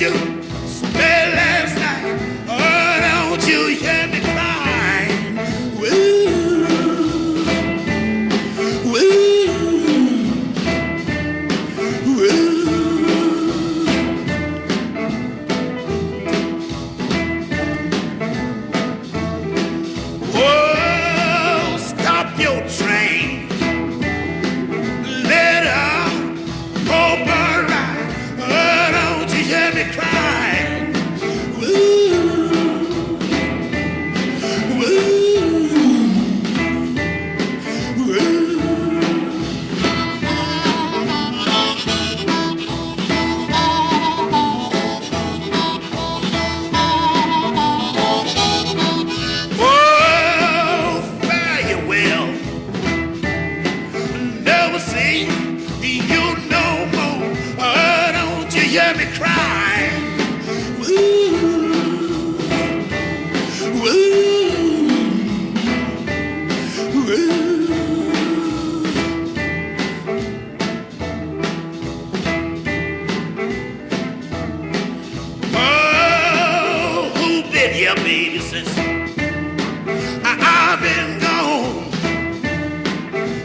you spent last night? Oh, don't you hear me crying? Woo, woo, woo. Oh, stop your train. Let her go burn right. Oh, don't you hear me crying? Woo, woo, woo. Oh, fare you well. Never see you no more. Oh, don't you hear me crying? Woo, woo, woo. Oh, who been here, baby, since I've been gone?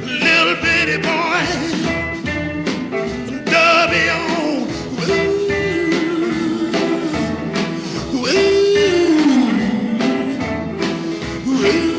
Little bitty boy, dubby on. Woo, woo, woo.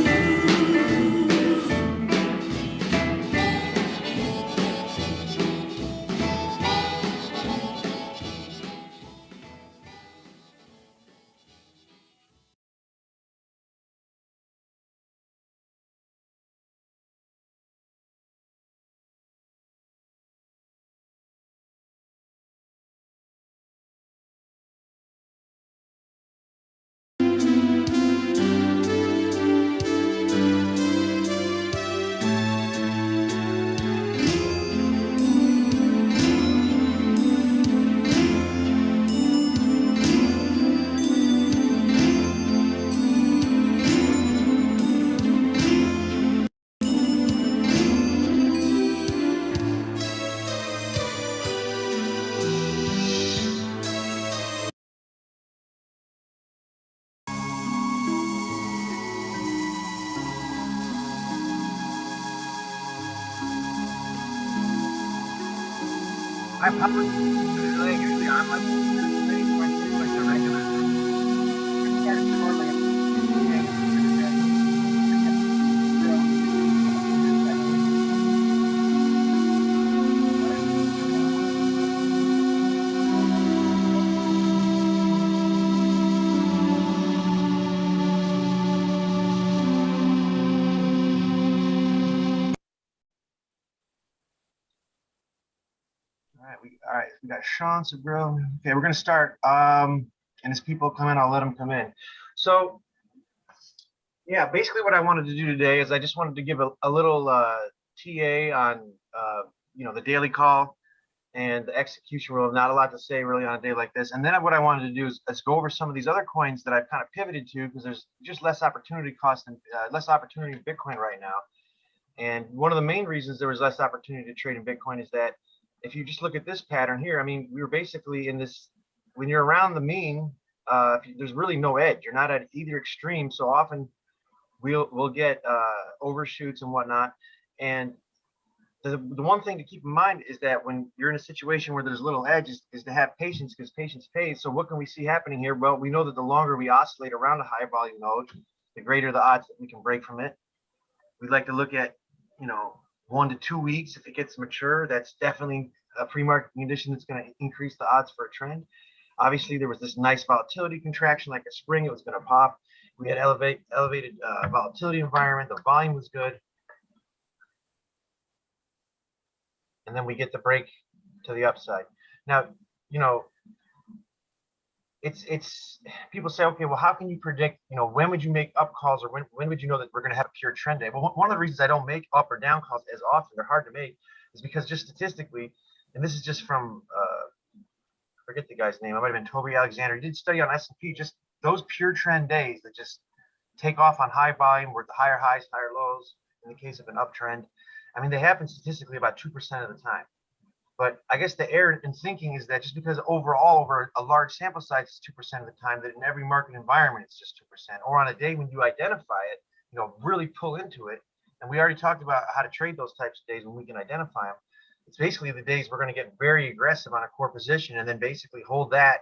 I'm usually I'm like the regular. All right, we got Sean, Sabrill. Okay, we're gonna start. And as people come in, I'll let them come in. So, yeah, basically what I wanted to do today is I just wanted to give a little TA on the daily call and the execution rule. Not a lot to say really on a day like this. And then what I wanted to do is go over some of these other coins that I've kind of pivoted to because there's just less opportunity cost and less opportunity in Bitcoin right now. And one of the main reasons there was less opportunity to trade in Bitcoin is that if you just look at this pattern here, I mean, we were basically in this, when you're around the mean, there's really no edge. You're not at either extreme. So often we'll get overshoots and whatnot. And the one thing to keep in mind is that when you're in a situation where there's little edge is to have patience, because patience pays. So what can we see happening here? Well, we know that the longer we oscillate around a high volume node, the greater the odds that we can break from it. We'd like to look at, 1 to 2 weeks. If it gets mature, that's definitely a pre-market condition that's going to increase the odds for a trend. Obviously, there was this nice volatility contraction like a spring. It was going to pop. We had elevated volatility environment. The volume was good. And then we get the break to the upside. Now, it's people say, okay, well, how can you predict, when would you make up calls, or when would you know that we're going to have a pure trend day? Well, one of the reasons I don't make up or down calls as often, they're hard to make, is because just statistically, and this is just from I forget the guy's name, it might have been Toby Alexander. He did study on S&P, just those pure trend days that just take off on high volume, where the higher highs, higher lows, in the case of an uptrend. I mean, they happen statistically about 2% of the time. But I guess the error in thinking is that just because overall over a large sample size is 2% of the time, that in every market environment it's just 2%. Or on a day when you identify it, really pull into it. And we already talked about how to trade those types of days when we can identify them. It's basically the days we're going to get very aggressive on a core position and then basically hold that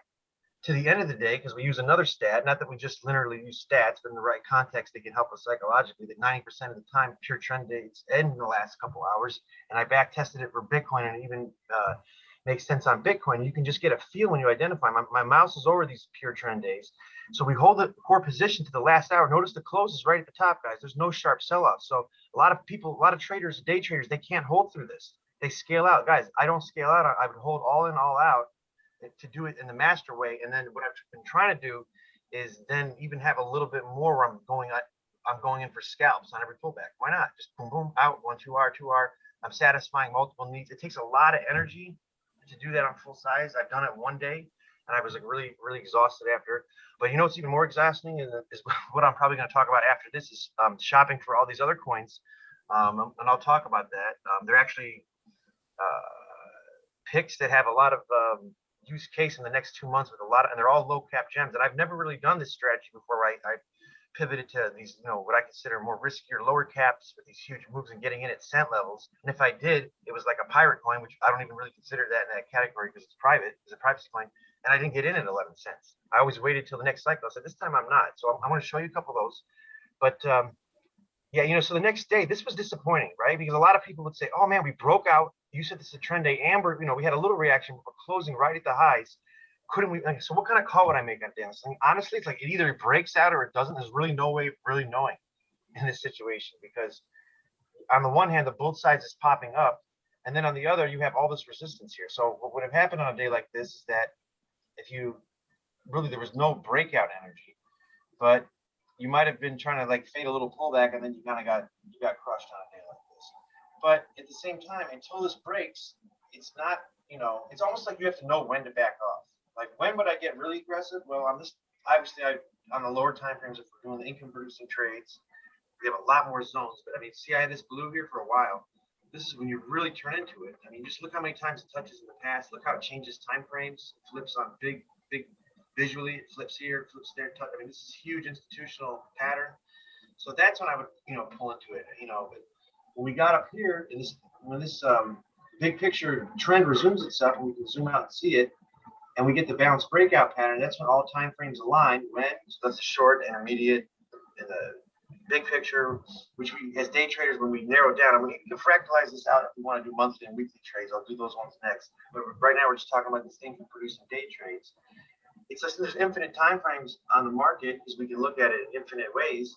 to the end of the day, because we use another stat, not that we just literally use stats, but in the right context, they can help us psychologically, that 90% of the time pure trend days end in the last couple hours. And I back tested it for Bitcoin, and it even makes sense on Bitcoin. You can just get a feel when you identify. My mouse is over these pure trend days. So we hold the core position to the last hour. Notice the close is right at the top, guys. There's no sharp sell-off. So a lot of people, a lot of traders, day traders, they can't hold through this. They scale out. Guys, I don't scale out. I would hold all in, all out to do it in the master way. And then what I've been trying to do is then even have a little bit more where I'm going in for scalps on every pullback. Why not? Just boom, boom, out, 1, 2R, 2R. I'm satisfying multiple needs. It takes a lot of energy to do that on full size. I've done it one day and I was like really, really exhausted after. But what's even more exhausting is what I'm probably going to talk about after this is shopping for all these other coins. And I'll talk about that. They're actually picks that have a lot of use case in the next 2 months with a lot of, and they're all low cap gems. And I've never really done this strategy before. I pivoted to these, what I consider more riskier, lower caps with these huge moves and getting in at cent levels. And if I did, it was like a pirate coin, which I don't even really consider that in that category because it's private. It's a privacy coin. And I didn't get in at 11 cents. I always waited till the next cycle. I said, this time I'm not. So I'm going to show you a couple of those. But so the next day, this was disappointing, right? Because a lot of people would say, oh man, we broke out. You said this is a trend day. Amber, we had a little reaction, but we're closing right at the highs. Couldn't we? So what kind of call would I make on this thing? Honestly, it's like it either breaks out or it doesn't. There's really no way of really knowing in this situation, because on the one hand, the both sides is popping up. And then on the other, you have all this resistance here. So what would have happened on a day like this is that there was no breakout energy, but you might have been trying to like fade a little pullback, and then you got crushed on a day like this. But at the same time, until this breaks, it's not, it's almost like you have to know when to back off. Like, when would I get really aggressive? Well, on the lower time frames, if we're doing the income producing trades, we have a lot more zones. But see, I had this blue here for a while. This is when you really turn into it. Just look how many times it touches in the past. Look how it changes time frames. It flips on big visually. It flips here, it flips there. This is a huge institutional pattern. So that's when I would, pull into it. But when we got up here, when this big picture trend resumes itself, and we can zoom out and see it, and we get the balanced breakout pattern, that's when all time frames align. So that's the short, intermediate, and the big picture, which we, as day traders, when we narrow down, we can fractalize this out if we want to do monthly and weekly trades. I'll do those ones next. But right now, we're just talking about this income producing day trades. It's just there's infinite time frames on the market, because we can look at it in infinite ways.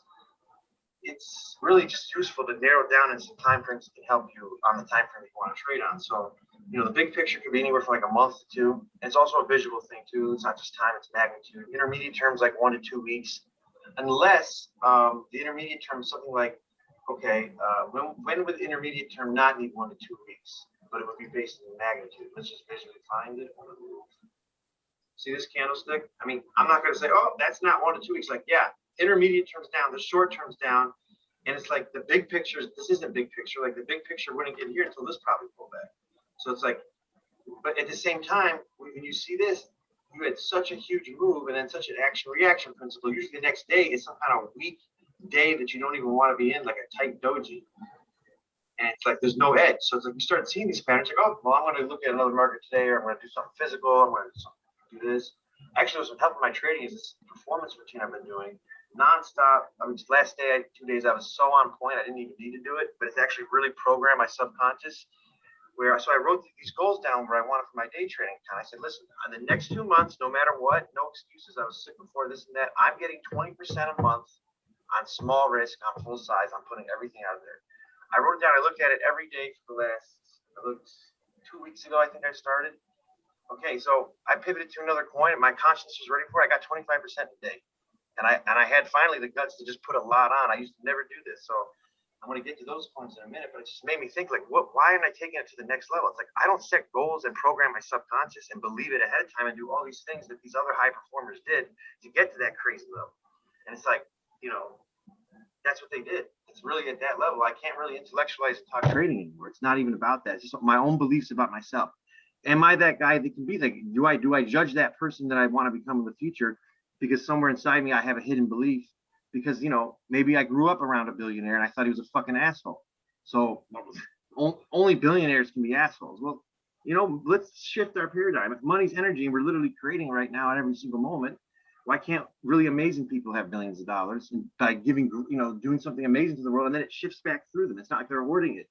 It's really just useful to narrow down in some time frames that can help you on the time frame you want to trade on. So, the big picture could be anywhere from like a month to 2. And it's also a visual thing too. It's not just time, it's magnitude. Intermediate terms like 1 to 2 weeks, unless the intermediate term is something like, okay, when would the intermediate term not need 1 to 2 weeks, but it would be based on the magnitude. Let's just visually find it. See this candlestick? I'm not going to say, oh, that's not 1 to 2 weeks. Like, yeah, intermediate terms down, the short terms down. And it's like the big picture, this isn't big picture. Like the big picture wouldn't get here until this probably pulled back. So it's like, but at the same time, when you see this, you had such a huge move and then such an action reaction principle. Usually the next day is some kind of weak day that you don't even want to be in, like a tight doji. And it's like there's no edge. So it's like you start seeing these patterns, like, oh, well, I'm going to look at another market today, or I'm going to do something physical, I'm going to do this. Actually, what's been helping my trading is this performance routine I've been doing nonstop. Last day, 2 days, I was so on point, I didn't even need to do it, but it's actually really programmed my subconscious. So I wrote these goals down where I wanted for my day trading account. I said, listen, on the next 2 months, no matter what, no excuses. I was sick before, this and that. I'm getting 20% a month on small risk, on full size. I'm putting everything out there. I wrote it down. I looked at it every day for the last 2 weeks ago, I think I started. Okay, so I pivoted to another coin, and my conscience was ready for it. I got 25% a day. And I had finally the guts to just put a lot on. I used to never do this. So I'm going to get to those points in a minute, but it just made me think, like, why am I taking it to the next level? It's like I don't set goals and program my subconscious and believe it ahead of time and do all these things that these other high performers did to get to that crazy level. And it's like, that's what they did. It's really at that level. I can't really intellectualize and talk trading anymore. It's not even about that. It's just my own beliefs about myself. am I that guy that can be like, do I judge that person that I want to become in the future because somewhere inside me I have a hidden belief because, you know, maybe I grew up around a billionaire and I thought he was a fucking asshole. So only billionaires can be assholes. Well, you know, let's shift our paradigm. If money's energy and we're literally creating right now at every single moment, why can't really amazing people have billions of dollars and by giving, you know, doing something amazing to the world, and then it shifts back through them. It's not like they're hoarding it,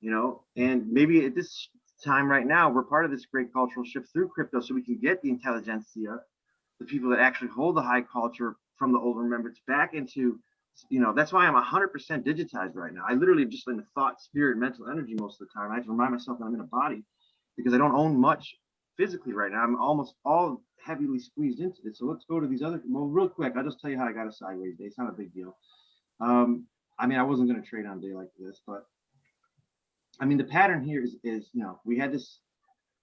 you know. And maybe at this time right now, we're part of this great cultural shift through crypto so we can get the intelligentsia, the people that actually hold the high culture from the old remembrance back into, you know, that's why I'm 100% digitized right now. I literally just in the thought, spirit, mental energy most of the time. I have to remind myself that I'm in a body because I don't own much physically right now. I'm almost all heavily squeezed into this. So let's go to these other, well, real quick, I'll just tell you how I got a sideways day. It's not a big deal. I mean, I wasn't going to trade on a day like this, but I mean, the pattern here is, you know, we had this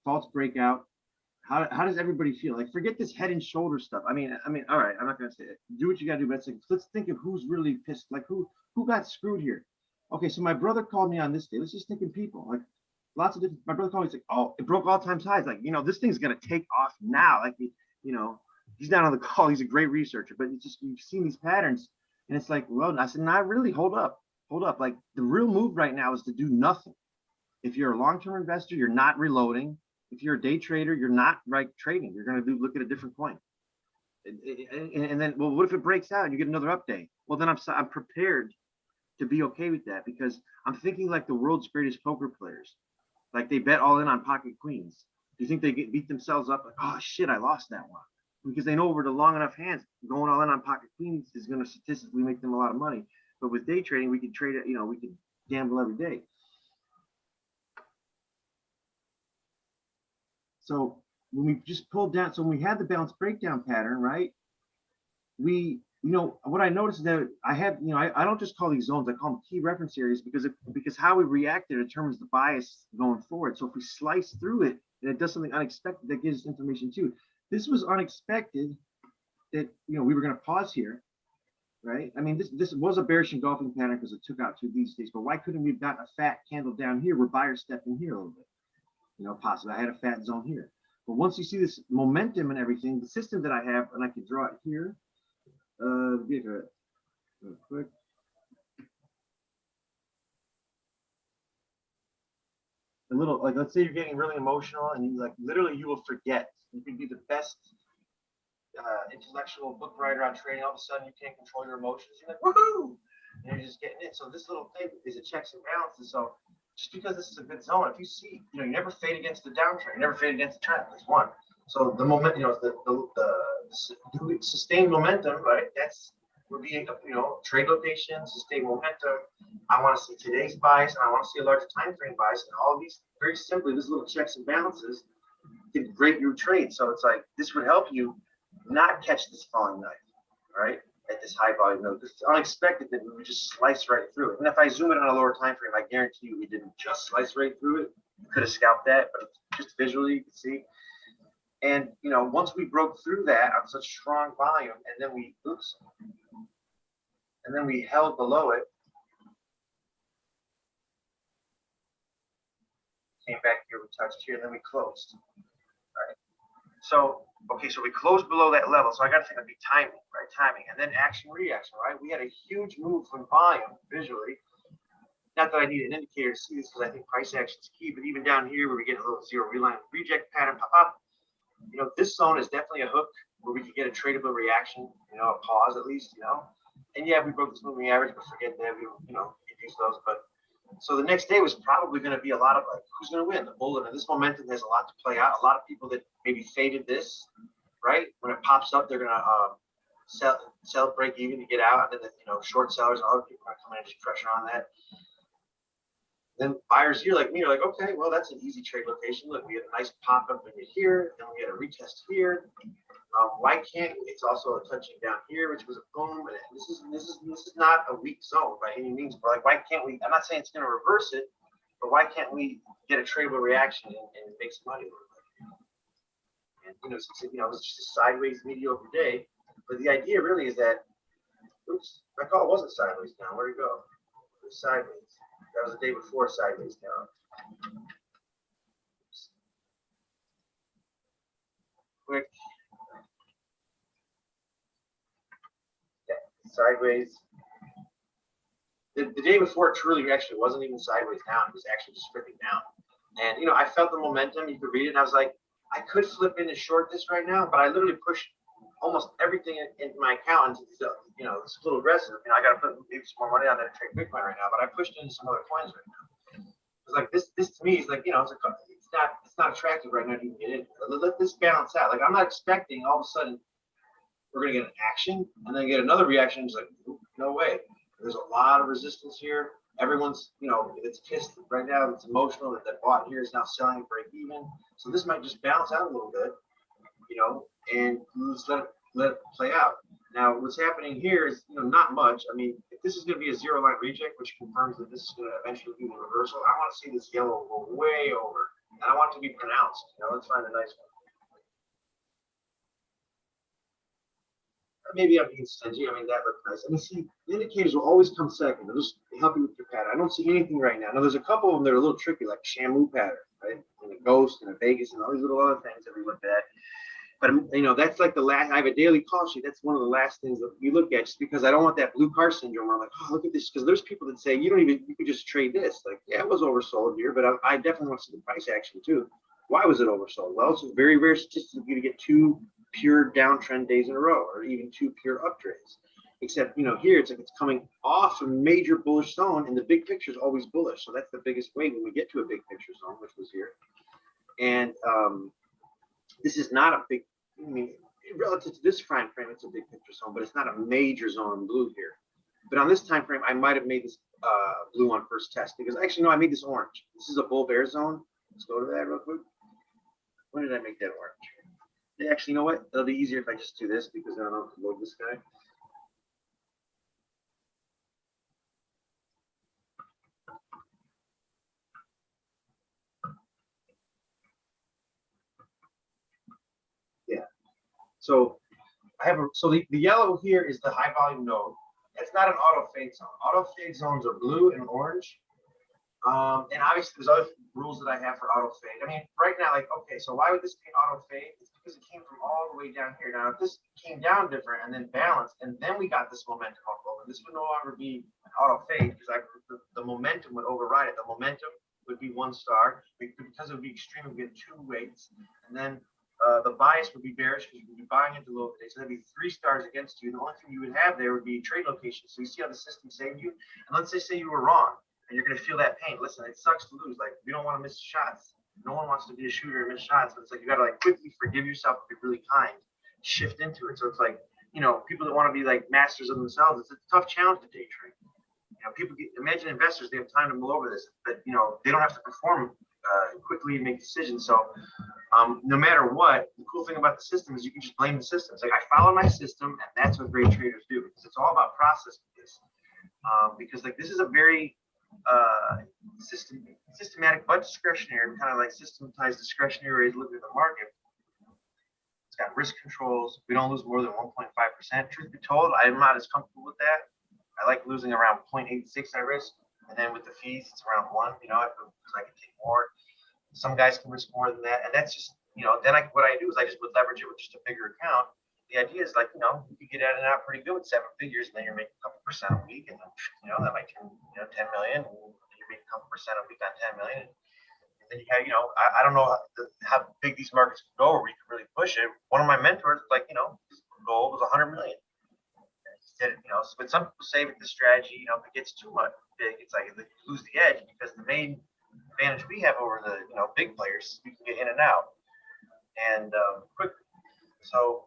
false breakout. How does everybody feel? Like, forget this head and shoulder stuff. I mean, all right, I'm not going to say it. Do what you got to do, but let's think of who's really pissed. Like, who got screwed here? Okay, so my brother called me on this day. Let's just think of people. Like, lots of different, my brother called me, he's like, oh, it broke all-time highs. Like, you know, this thing's going to take off now. Like, you know, he's not on the call. He's a great researcher, but it's just, you've seen these patterns. And it's like, well, I said, not really. Hold up. Like, the real move right now is to do nothing. If you're a long-term investor, you're not reloading. If you're a day trader, you're not trading. You're going to look at a different coin. And then, well, what if it breaks out and you get another update? Well, then I'm prepared to be okay with that because I'm thinking like the world's greatest poker players. Like, they bet all in on pocket queens. Do you think they beat themselves up like, oh shit, I lost that one? Because they know over the long enough hands, going all in on pocket queens is going to statistically make them a lot of money. But with day trading, we can trade it, you know, we can gamble every day. So when we just pulled down, so when we had the bounce breakdown pattern, right? We, you know, what I noticed is that I have, you know, I don't just call these zones, I call them key reference areas because how we reacted determines the bias going forward. So if we slice through it and it does something unexpected, that gives us information too. This was unexpected that, you know, we were going to pause here, right? I mean, this was a bearish engulfing pattern because it took out 2 these days, but why couldn't we have gotten a fat candle down here where buyers stepped in here a little bit? You know, possibly I had a fat zone here. But once you see this momentum and everything, the system that I have, and I can draw it here, real quick. A little, like, let's say you're getting really emotional and you, like, literally you will forget. You can be the best intellectual book writer on trading. All of a sudden you can't control your emotions. You're like, woohoo! And you're just getting it. So this little thing is a checks and balances. So just because this is a good zone, if you see, you know, you never fade against the downtrend, you never fade against the trend. There's one. So the moment, you know, the sustained momentum, right? That's, we're being, you know, trade location, sustained momentum. I want to see today's bias, and I want to see a larger time frame bias, and all these, very simply, this little checks and balances can break your trade. So it's like, this would help you not catch this falling knife, right? At this high volume node. It's unexpected that we would just slice right through it. And if I zoom in on a lower time frame, I guarantee you we didn't just slice right through it. You could have scalped that, but just visually you can see. And, you know, once we broke through that on such strong volume, and then we held below it, came back here, we touched here, and then we closed. All right. So, okay, so we closed below that level. So I got to think of the timing, right? Timing, and then action, reaction, right? We had a huge move from volume visually. Not that I need an indicator to see this because I think price action is key, but even down here where we get a little zero reline reject pattern pop up, you know, this zone is definitely a hook where we could get a tradable reaction, you know, a pause at least, you know. And yeah, we broke this moving average, but forget that, we, you know, use those. But so the next day was probably going to be a lot of like, who's going to win? The bull, and this momentum has a lot to play out. A lot of people that maybe faded this, right? When it pops up, they're going to sell, break even to get out, and then you know, short sellers and other people are coming in and pressure on that. Then buyers here like me are like, okay, well, that's an easy trade location. Look, we had a nice pop up in here, then we had a retest here. Why can't we? It's also a touching down here, which was a boom. And this is not a weak zone by any means. But like, why can't we? I'm not saying it's going to reverse it, but why can't we get a tradable reaction and make some money? And you know, since, you know, it was just a sideways mediocre day. But the idea really is that, oops, my call wasn't sideways down. Where'd it go? It was sideways. That was the day before sideways down. sideways. The day before, it truly actually wasn't even sideways down. It was actually just stripping down. And, I felt the momentum. You could read it. And I was like, I could flip in and short this right now, but I literally pushed almost everything in my account into this, this little aggressive. I got to put maybe some more money on that to trade Bitcoin right now, but I pushed into some other coins right now. It's like this to me is like, it's not attractive right now to even get in. Let this balance out. Like, I'm not expecting all of a sudden we're going to get an action and then get another reaction. It's like, no way. There's a lot of resistance here. Everyone's, it's pissed right now. It's emotional that bought here is now selling break even. So this might just balance out a little bit, and just let it play out. Now, what's happening here is, not much. I mean, if this is going to be a zero line reject, which confirms that this is going to eventually be the reversal, I want to see this yellow go way over, and I want it to be pronounced. Let's find a nice one. Maybe I'm being stingy. I mean, that looked nice. I mean, see, the indicators will always come second. They'll just help you with your pattern. I don't see anything right now. Now, there's a couple of them that are a little tricky, like Shamu pattern, right? And a ghost and a Vegas and all these little other things that we looked at. But, that's like the last. I have a daily call sheet. That's one of the last things that we look at, just because I don't want that blue car syndrome where I'm like, oh, look at this. Because there's people that say, you could just trade this. Like, yeah, it was oversold here, but I definitely want to see the price action too. Why was it oversold? Well, it's a very rare statistic for you to get two pure downtrend days in a row, or even two pure up trades. Except, here it's like it's coming off a major bullish zone, and the big picture is always bullish. So that's the biggest way when we get to a big picture zone, which was here. And this is not a big, relative to this time frame, it's a big picture zone, but it's not a major zone in blue here. But on this time frame, I might have made this blue on first test, because actually, no, I made this orange. This is a bull bear zone. Let's go to that real quick. When did I make that orange? Actually, you know what? It'll be easier if I just do this, because I don't know how to load this guy. Yeah. So I have the yellow here is the high volume node. It's not an auto fade zone. Auto fade zones are blue and orange. And obviously there's other rules that I have for auto fade. I mean, right now, like, okay, so why would this be auto fade? It's because it came from all the way down here. Now, if this came down different and then balanced, and then we got this momentum up over, this would no longer be an auto fade, because the momentum would override it. The momentum would be 1 star, because it would be extreme. It would get 2 weights, and then the bias would be bearish, because you would be buying into low today. So that'd be 3 stars against you. The only thing you would have there would be trade location. So you see how the system saved you. And let's say you were wrong, and you're going to feel that pain. Listen, it sucks to lose. Like, we don't want to miss shots. No one wants to be a shooter and miss shots, but it's like you got to like quickly forgive yourself, be really kind, shift into it. So it's like, people that want to be like masters of themselves, it's a tough challenge to day trade. People imagine investors, they have time to mull over this, but they don't have to perform quickly and make decisions. So no matter what, the cool thing about the system is you can just blame the system. It's like, I follow my system, and that's what great traders do, because it's all about process with this. Because like this is a very systematic but discretionary, kind of like systematized discretionary ways to look at the market. It's got risk controls. We don't lose more than 1.5%. Truth be told, I'm not as comfortable with that. I like losing around 0.86 at risk, and then with the fees, it's around 1. Because I can take more. Some guys can risk more than that, and that's just then what I do is I just would leverage it with just a bigger account. The idea is like, you could get in and out pretty good with 7 figures, and then you're making a couple percent a week, and then, that might turn, 10 million, and you're making a couple percent a week on 10 million. And then you have, I don't know how big these markets can go, or we can really push it. One of my mentors, like, his goal was 100 million. Instead, but some people say with the strategy, if it gets too much big, it's like you lose the edge, because the main advantage we have over the, big players, we can get in and out and quickly. So,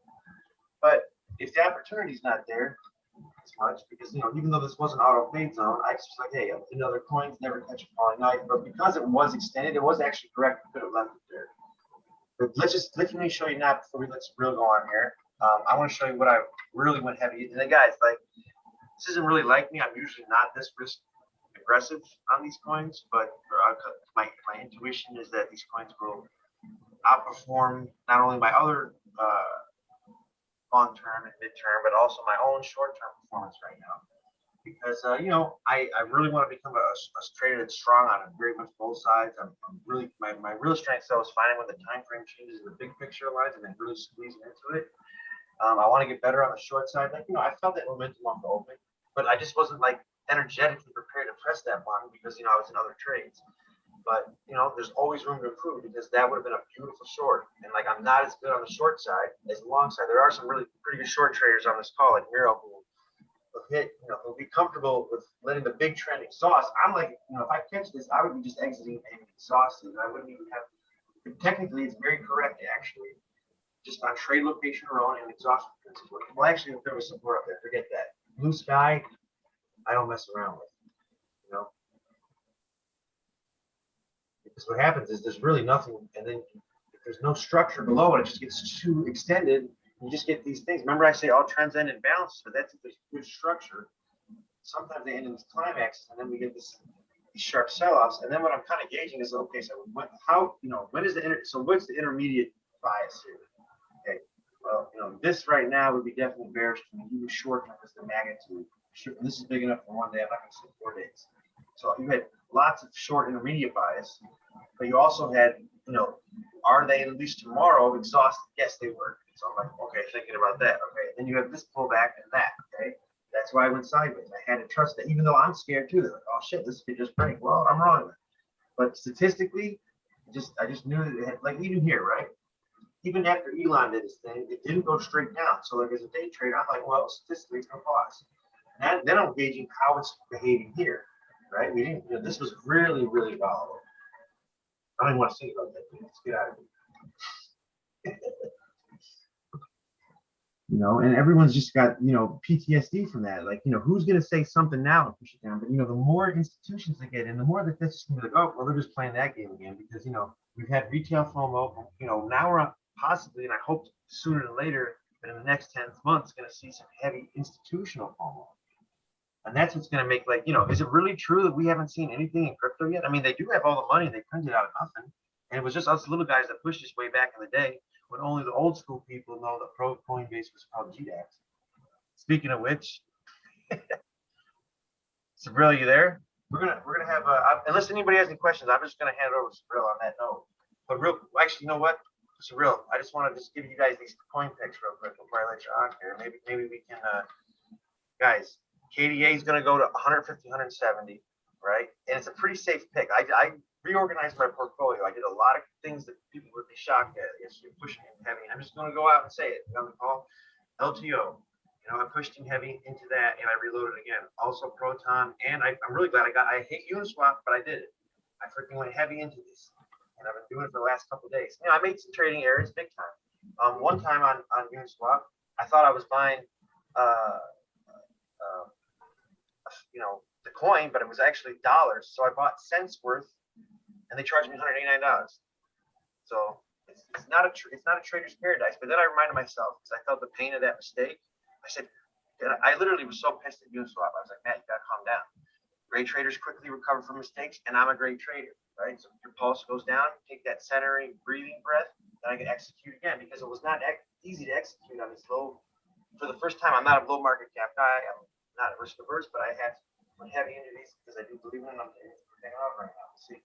but if the opportunity is not there as much, because even though this was an auto fade zone, I just was like, hey, other coins never catch a falling knife. But because it was extended, it was actually correct. We could have left it there. But let me show you now before we let Sabril go on here. I want to show you what I really went heavy. And then guys, like, this isn't really like me. I'm usually not this risk aggressive on these coins, but my intuition is that these coins will outperform not only my other long-term and mid-term, but also my own short-term performance right now. Because I really want to become a trader that's strong on very much both sides. I'm really my real strength though is finding when the time frame changes and the big picture lines, and then really squeezing into it. I want to get better on the short side. Like, I felt that momentum off the open, but I just wasn't like energetically prepared to press that button because, I was in other trades. But, there's always room to improve because that would have been a beautiful short. And like, I'm not as good on the short side as the long side. There are some really pretty good short traders on this call, like Miro, who will hit, who'll be comfortable with letting the big trend exhaust. I'm like, if I catch this, I would be just exiting and exhausted. I wouldn't even have, technically, it's very correct, actually. Just on trade location alone and exhaustion principle. Well, actually, if there was support up there, forget that. Blue sky, I don't mess around with, Because what happens is there's really nothing, and then if there's no structure below it, it just gets too extended. You just get these things. Remember, I say all trends end in balances, but that's if there's good structure. Sometimes they end in this climax, and then we get these sharp sell-offs. And then what I'm kind of gauging is, okay, so when is so what's the intermediate bias here? Okay, well, this right now would be definitely bearish to me. Even short term is the magnitude. And this is big enough for one day. I'm not going to say 4 days. So you had lots of short intermediate bias, but you also had, are they at least tomorrow exhausted? Yes, they were. So I'm like, okay, thinking about that. Okay, then you have this pullback and that. Okay, that's why I went sideways. I had to trust that, even though I'm scared too. They're like, oh shit, this could just break. Well, I'm wrong. But statistically, I just knew that it had, like even here, right? Even after Elon did his thing, it didn't go straight down. So like as a day trader, I'm like, well, statistically, it's gonna pause. And then I'm gauging how it's behaving here, right? We didn't. This was really, really volatile. I don't even want to think about that. Let's get out of here. And everyone's just got, PTSD from that. Like, who's going to say something now and push it down? But, the more institutions they get in, the more that's just going to be like, oh, well, they're just playing that game again because, we've had retail FOMO. Now we're possibly, and I hope sooner than later, but in the next 10 months, going to see some heavy institutional FOMO. And that's what's going to make, like, is it really true that we haven't seen anything in crypto yet? I mean, they do have all the money. They printed out of nothing. And it was just us little guys that pushed this way back in the day when only the old school people know that Coinbase was called GDAX. Speaking of which, Sabril, you there? We're gonna have unless anybody has any questions, I'm just gonna hand it over to Sabril on that note. But actually, you know what, Sabril, I just want to just give you guys these coin picks real quick before I let you on here. Maybe we can, guys. KDA is gonna go to 150, 170, right? And it's a pretty safe pick. I reorganized my portfolio. I did a lot of things that people would be shocked at. Yes, you're pushing in heavy. I'm just going to go out and say it. On the call, LTO. I pushed in heavy into that, and I reloaded again. Also Proton, and I'm really glad I hate Uniswap, but I did it. I freaking went heavy into this, and I've been doing it for the last couple of days. I made some trading errors, big time. One time on Uniswap, I thought I was buying, the coin, but it was actually dollars. So I bought cents worth. And they charged me $189. So it's not a trader's paradise. But then I reminded myself because I felt the pain of that mistake. I said, I literally was so pissed at Uniswap. I was like, Matt, you gotta calm down. Great traders quickly recover from mistakes, and I'm a great trader, right? So if your pulse goes down, take that centering, breathing breath, then I can execute again because it was not easy to execute on this low. For the first time, I'm not a low market cap guy. I'm not risk averse, but I had to put heavy into these because I do believe in them. I'm hanging out right now. See.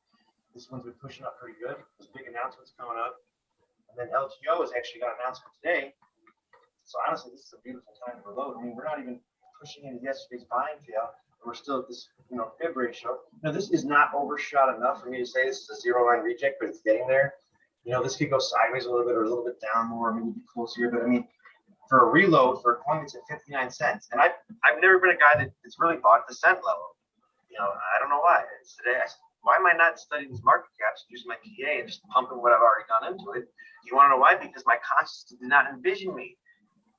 This one's been pushing up pretty good. There's big announcements coming up. And then LTO has actually got an announcement today. So honestly, this is a beautiful time to reload. I mean, we're not even pushing into yesterday's buying fail. And we're still at this, fib ratio. Now, this is not overshot enough for me to say this is a zero line reject, but it's getting there. This could go sideways a little bit or a little bit down more, maybe be close here. But I mean, for a reload for a coin that's at 59 cents. And I've never been a guy that's really bought at the cent level. I don't know why. It's today why am I not studying these market caps, using my TA and just pumping what I've already done into it? You want to know why? Because my conscience did not envision me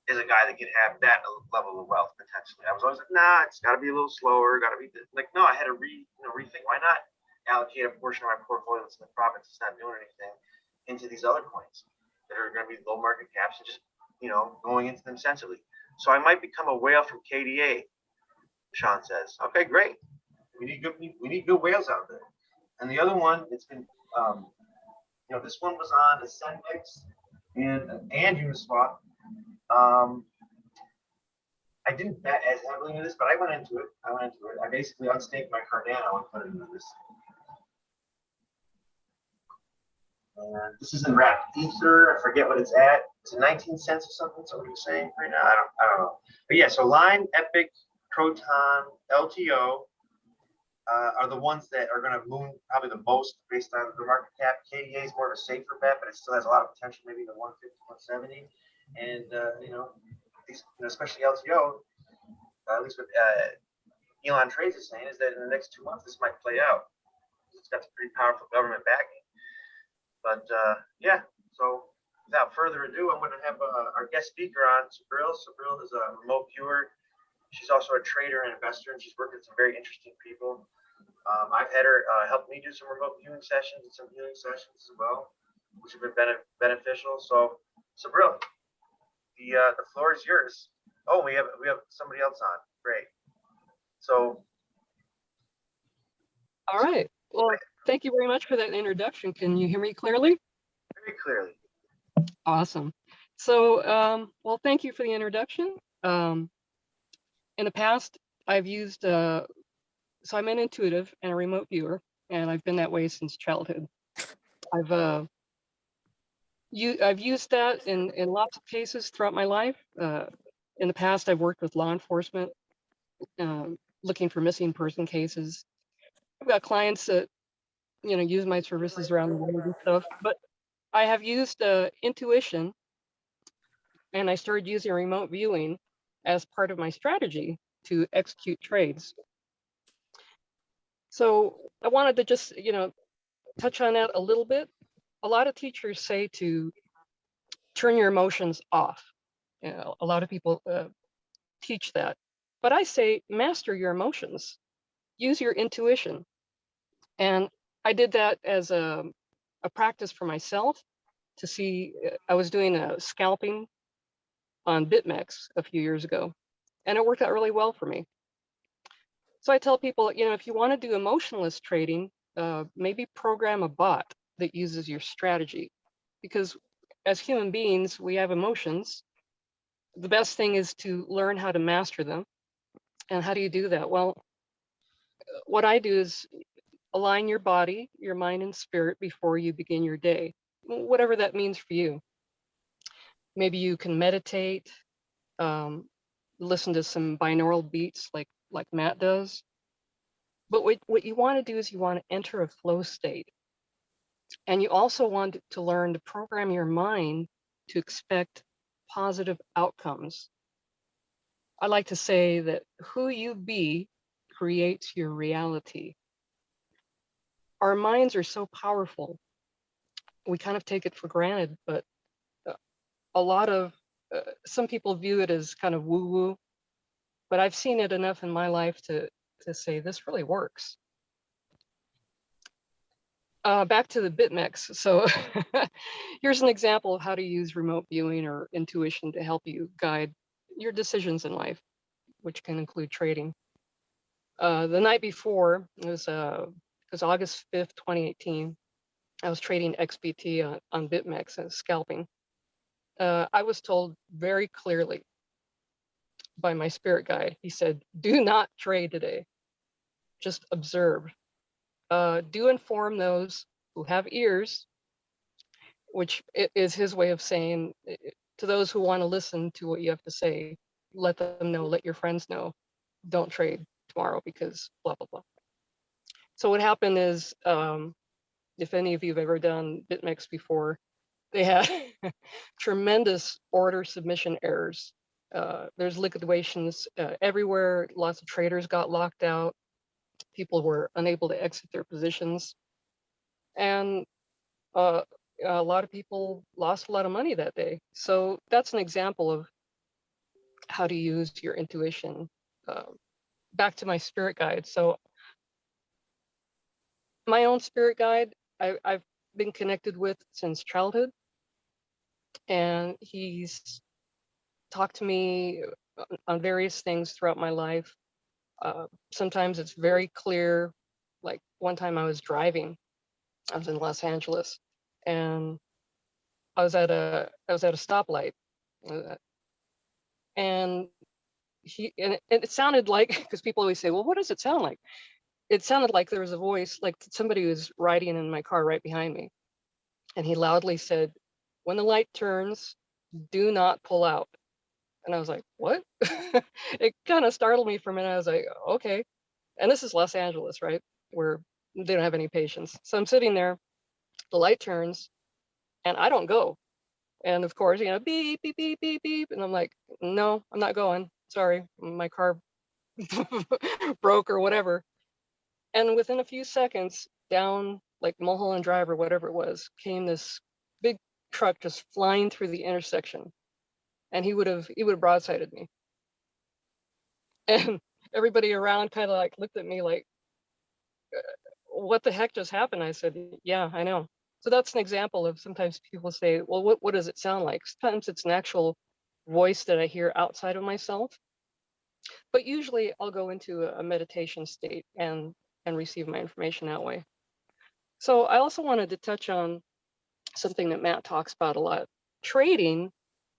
as a guy that could have that level of wealth potentially. I was always like, nah, it's got to be a little slower. Got to be like, no, I had to rethink. Why not allocate a portion of my portfolio that's in the profits, it's not doing anything, into these other coins that are going to be low market caps and just going into them sensibly. So I might become a whale from KDA. Sean says, okay, great. We need good whales out there. And the other one, it's been, this one was on the SanDEX and Uniswap. I didn't bet as heavily into this, but I went into it. I basically unstaked my Cardano and put it into this. And this is in wrapped ether. I forget what it's at. It's 19 cents or something. So what are you saying right now? I don't know. But yeah, so Line, Epic, Proton, LTO are the ones that are going to moon probably the most based on the market cap. KDA is more of a safer bet, but it still has a lot of potential, maybe the 150, 170. And, these, especially LTO, at least what Elon Trades is saying, is that in the next 2 months, this might play out. It's got some pretty powerful government backing. But yeah, so without further ado, I'm going to have our guest speaker on, Sabrill. Sabrill is a remote viewer. She's also a trader and investor, and she's worked with some very interesting people. I've had her help me do some remote viewing sessions and some healing sessions as well, which have been beneficial. So, Sabrill, the floor is yours. Oh, we have somebody else on. Great. So, all right. Well, thank you very much for that introduction. Can you hear me clearly? very clearly. Awesome. So, well, thank you for the introduction. In the past, I've used, so I'm an intuitive and a remote viewer, and I've been that way since childhood. I've used that in lots of cases throughout my life. In the past, I've worked with law enforcement, looking for missing person cases. I've got clients that, use my services around the world and stuff, but I have used intuition, and I started using remote viewing as part of my strategy to execute trades. So I wanted to just, touch on that a little bit. A lot of teachers say to turn your emotions off. A lot of people teach that, but I say master your emotions, use your intuition. And I did that as a practice for myself to see. I was doing a scalping on BitMEX a few years ago, and it worked out really well for me. So I tell people, if you want to do emotionless trading, maybe program a bot that uses your strategy, because as human beings, we have emotions. The best thing is to learn how to master them. And how do you do that? Well, what I do is align your body, your mind, and spirit before you begin your day, whatever that means for you. Maybe you can meditate, listen to some binaural beats like Matt does. But what you want to do is you want to enter a flow state. And you also want to learn to program your mind to expect positive outcomes. I like to say that who you be creates your reality. Our minds are so powerful. We kind of take it for granted, but a lot of some people view it as kind of woo-woo, but I've seen it enough in my life to say this really works. Back to the BitMEX. So here's an example of how to use remote viewing or intuition to help you guide your decisions in life, which can include trading. The night before, it was August 5th, 2018. I was trading XBT on BitMEX and scalping. I was told very clearly by my spirit guide. He said, do not trade today, just observe. Do inform those who have ears, which is his way of saying to those who want to listen to what you have to say, let them know, let your friends know, don't trade tomorrow because blah, blah, blah. So what happened is, if any of you have ever done BitMEX before, they had tremendous order submission errors. There's liquidations everywhere. Lots of traders got locked out. People were unable to exit their positions. And a lot of people lost a lot of money that day. So that's an example of how to use your intuition. Back to my spirit guide. So my own spirit guide, I've been connected with since childhood. And he's talked to me on various things throughout my life. Sometimes it's very clear. Like one time I was driving, I was in Los Angeles, and I was at a stoplight, and it sounded like, because people always say, well, what does it sound like? It sounded like there was a voice, like somebody was riding in my car right behind me. and he loudly said, "When the light turns, do not pull out." And I was like, "What?" It kind of startled me for a minute. I was like, "Okay." And this is Los Angeles, right? Where they don't have any patience. So I'm sitting there, the light turns, and I don't go. And of course, beep, beep, beep, beep, beep. And I'm like, "No, I'm not going. Sorry, my car broke or whatever." And within a few seconds, down like Mulholland Drive or whatever it was, came this big truck just flying through the intersection. And he would have broadsided me. And everybody around kind of like looked at me like, "What the heck just happened?" I said, "Yeah, I know." So that's an example of sometimes people say, "Well, what does it sound like?" Sometimes it's an actual voice that I hear outside of myself, but usually I'll go into a meditation state and receive my information that way. So I also wanted to touch on something that Matt talks about a lot. Trading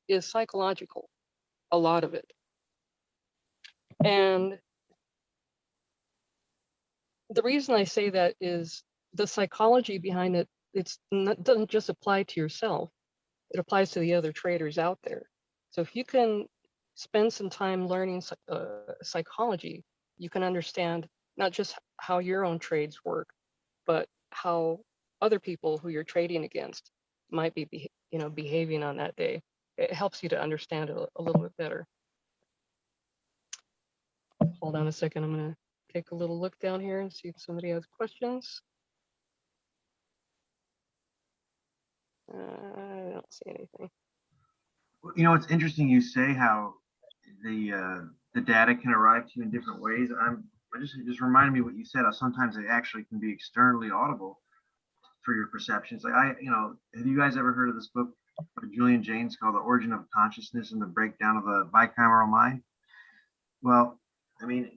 is psychological, a lot of it. And the reason I say that is the psychology behind it, doesn't just apply to yourself, it applies to the other traders out there. So if you can spend some time learning psychology, you can understand not just how your own trades work, but how other people who you're trading against might be, behaving on that day. It helps you to understand it a little bit better. Hold on a second. I'm going to take a little look down here and see if somebody has questions. I don't see anything. It's interesting you say how the data can arrive to you in different ways. It just reminded me what you said. How sometimes they actually can be externally audible for your perceptions. Like have you guys ever heard of this book by Julian Jaynes called The Origin of Consciousness and the Breakdown of the Bicameral Mind? Well,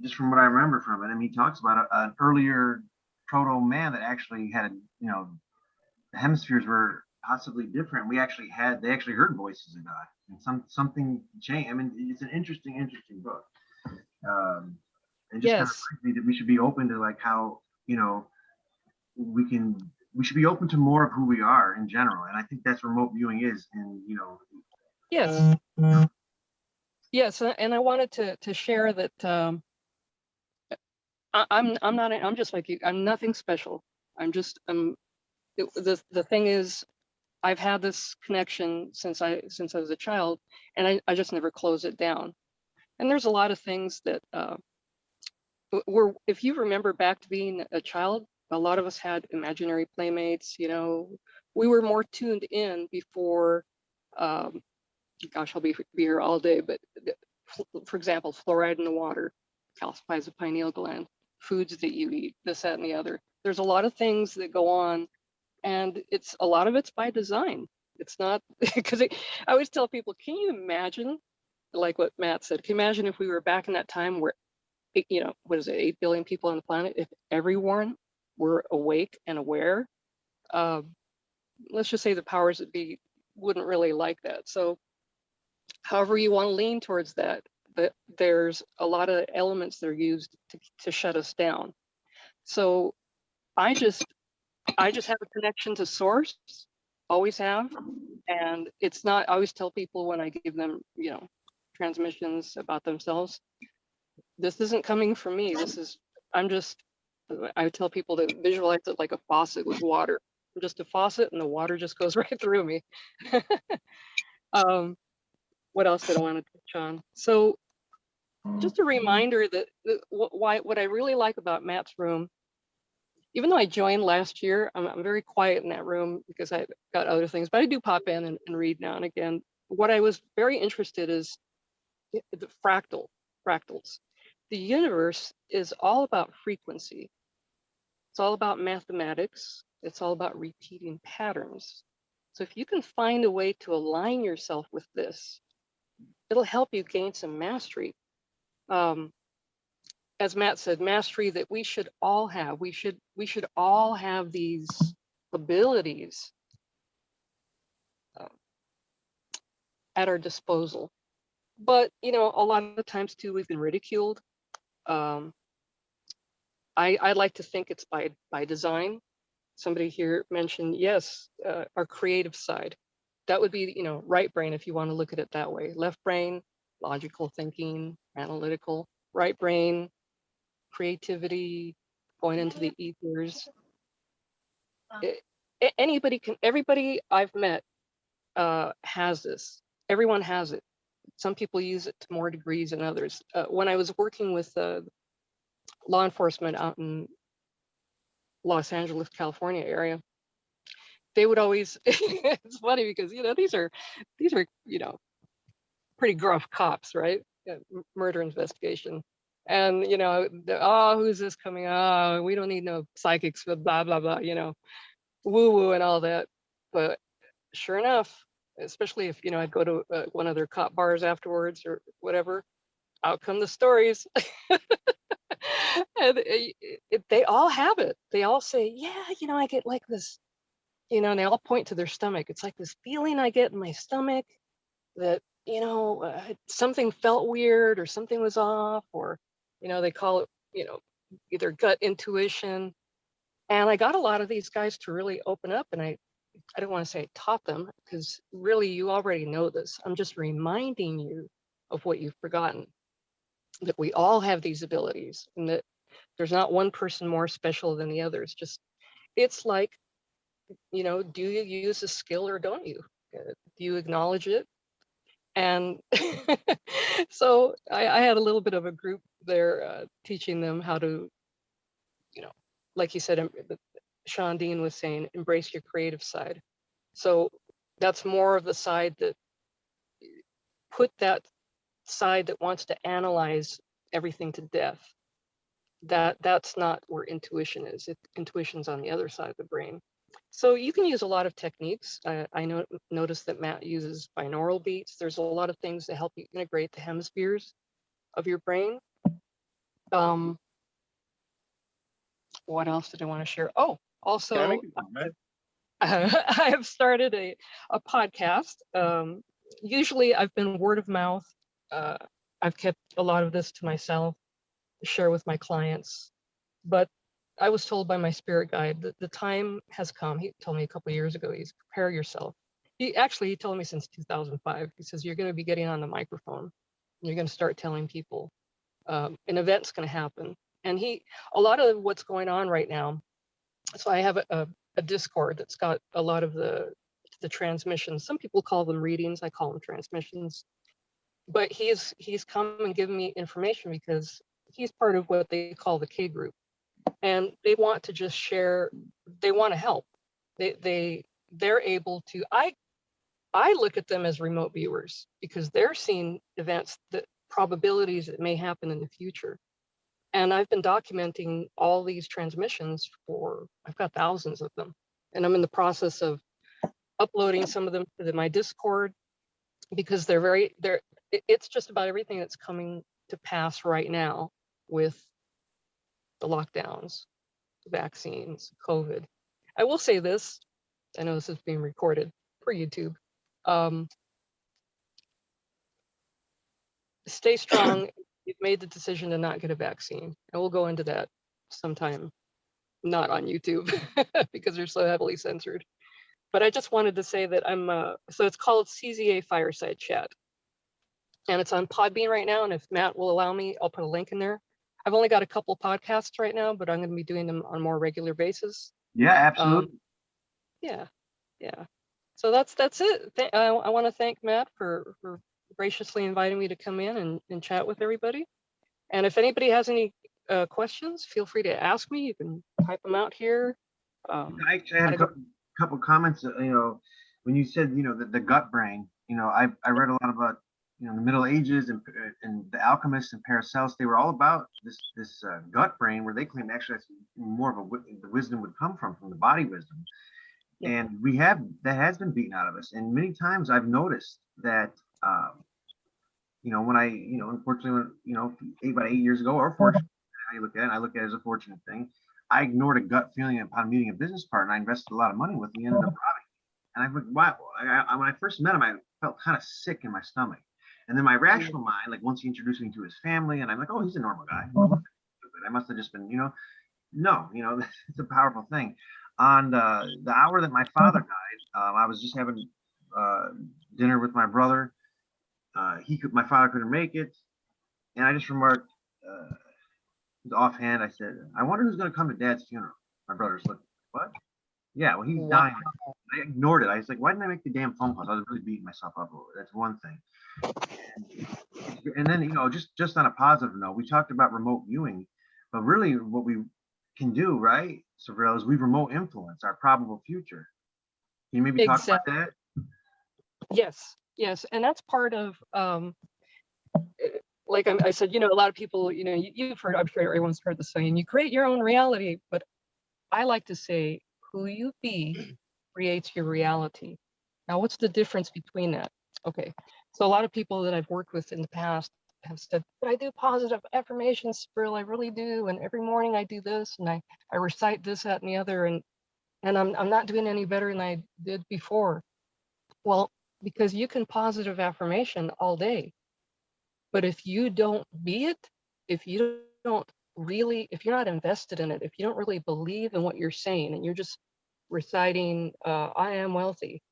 just from what I remember from it, he talks about an earlier proto man that actually had, the hemispheres were possibly different. They actually heard voices of God, and something changed. It's an interesting book. And just kind of Yes. reminds me that we should be open to like how, we should be open to more of who we are in general. And I think that's remote viewing is. And, Yes. Yes. And I wanted to share that I'm just like you. I'm nothing special. The thing is, I've had this connection since I was a child, and I just never close it down. And there's a lot of things that if you remember back to being a child, a lot of us had imaginary playmates. We were more tuned in before. Gosh, I'll be here all day. But for example, fluoride in the water calcifies the pineal gland. Foods that you eat, this, that, and the other. There's a lot of things that go on, and a lot of it's by design. It's not because I always tell people, can you imagine, like what Matt said, can you imagine if we were back in that time where, what is it, 8 billion people on the planet, if everyone were awake and aware? Let's just say the powers that be wouldn't really like that. So however you want to lean towards that, but there's a lot of elements that are used to shut us down. So I just have a connection to source, always have. And it's not, I always tell people when I give them, transmissions about themselves, this isn't coming from me. I tell people to visualize it like a faucet with water. I'm just a faucet and the water just goes right through me. What else did I want to touch on? So just a reminder that what I really like about Matt's room, even though I joined last year, I'm very quiet in that room because I've got other things, but I do pop in and read now and again. What I was very interested is the fractals. The universe is all about frequency. It's all about mathematics. It's all about repeating patterns. So if you can find a way to align yourself with this, it'll help you gain some mastery. As Matt said, mastery that we should all have. We should all have these abilities at our disposal. But a lot of times too, we've been ridiculed. I like to think it's by design. somebody here mentioned, yes, our creative side. That would be, right brain if you want to look at it that way. Left brain, logical thinking, analytical. Right brain, creativity, going into the ethers. Everybody I've met has this. Everyone has it. Some people use it to more degrees than others. When I was working with law enforcement out in Los Angeles, California area, they would always, it's funny because, these are, pretty gruff cops, right? Murder investigation. And, oh, who's this coming? Oh, we don't need no psychics, but blah, blah, blah, woo woo and all that. But sure enough, especially if, I'd go to one of their cop bars afterwards or whatever, out come the stories. And they all have it. They all say, yeah, I get like this, and they all point to their stomach. It's like this feeling I get in my stomach that, something felt weird or something was off, or, they call it, either gut intuition. And I got a lot of these guys to really open up, and I don't want to say I taught them, because really you already know this. I'm just reminding you of what you've forgotten, that we all have these abilities, and that there's not one person more special than the others. Just, it's like, do you use a skill or don't you? Do you acknowledge it? And so I had a little bit of a group there teaching them how to, like you said, Sean Dean was saying, embrace your creative side. So that's more of the side that, put that side that wants to analyze everything to death. That's not where intuition is. Intuition's on the other side of the brain. So you can use a lot of techniques. I noticed that Matt uses binaural beats. There's a lot of things that help you integrate the hemispheres of your brain. What else did I want to share? Oh, also, I have started a podcast. Usually I've been word of mouth. I've kept a lot of this to myself, to share with my clients. But I was told by my spirit guide that the time has come. He told me a couple of years ago, he's prepare yourself. He told me since 2005. He says, you're going to be getting on the microphone. And you're going to start telling people an event's going to happen. And a lot of what's going on right now. So I have a Discord that's got a lot of the transmissions. Some people call them readings. I call them transmissions. But he's come and given me information because he's part of what they call the K group. And they want to just share, they want to help. They're able to, I look at them as remote viewers because they're seeing events, that probabilities that may happen in the future. And I've been documenting all these transmissions I've got thousands of them. And I'm in the process of uploading some of them to my Discord, because it's just about everything that's coming to pass right now with the lockdowns, the vaccines, COVID. I will say this, I know this is being recorded for YouTube. Stay strong. You've made the decision to not get a vaccine. And we'll go into that sometime, not on YouTube, because they're so heavily censored. But I just wanted to say that so it's called CZA Fireside Chat. And it's on Podbean right now. And if Matt will allow me, I'll put a link in there. I've only got a couple podcasts right now, but I'm going to be doing them on a more regular basis. Yeah, absolutely. Yeah. So that's it. I want to thank Matt for graciously inviting me to come in and chat with everybody. And if anybody has any questions, feel free to ask me. You can type them out here. I actually had a couple comments. When you said the gut brain, I read a lot about the Middle Ages and the alchemists and Paracelsus. They were all about this gut brain, where they claimed actually that's more of the wisdom would come from the body wisdom. Yeah. And that has been beaten out of us. And many times I've noticed that when I unfortunately about 8 years ago, or fortunately, I look at it as a fortunate thing. I ignored a gut feeling upon meeting a business partner I invested a lot of money with. And he ended up robbing me. And I was like, wow. When I first met him, I felt kind of sick in my stomach. And then my rational mind, like once he introduced me to his family, and I'm like, oh, he's a normal guy. I must have just been, no, it's a powerful thing. on the hour that my father died, I was just having dinner with my brother. My father couldn't make it, and I just remarked offhand. I said, "I wonder who's going to come to Dad's funeral." My brother's like, "What?" Yeah, well, he's Wow. dying. I ignored it. I was like, "Why didn't I make the damn phone calls?" I was really beating myself up over it. That's one thing. And then, just on a positive note, we talked about remote viewing, but really what we can do, right, Sabrill, is we remote influence our probable future. Can you maybe talk about Exactly. that? Yes. Yes. And that's part of, like I said, a lot of people, you've heard, I'm sure everyone's heard the saying, you create your own reality. But I like to say, who you be creates your reality. Now, what's the difference between that? Okay. So a lot of people that I've worked with in the past have said, but I do positive affirmations, Sabrill, I really do. And every morning I do this and I recite this, that, and the other. And I'm not doing any better than I did before. Well, because you can positive affirmation all day, but if you don't be it, if you don't really, if you're not invested in it, if you don't really believe in what you're saying and you're just reciting, I am wealthy,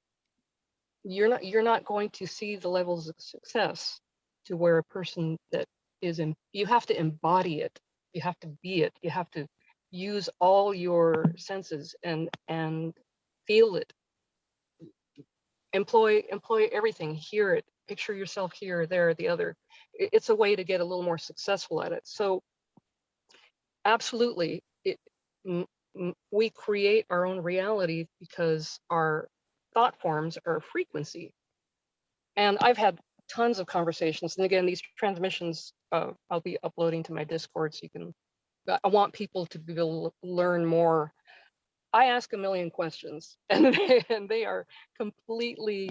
you're not going to see the levels of success to where a person that is in, you have to embody it, you have to be it, you have to use all your senses and feel it, employ everything, hear it, picture yourself here, there, the other. It's a way to get a little more successful at it. So absolutely, we create our own reality because our thought forms are frequency. And I've had tons of conversations. And again, these transmissions, I'll be uploading to my Discord so you can, I want people to be able to learn more. I ask a million questions and they are completely,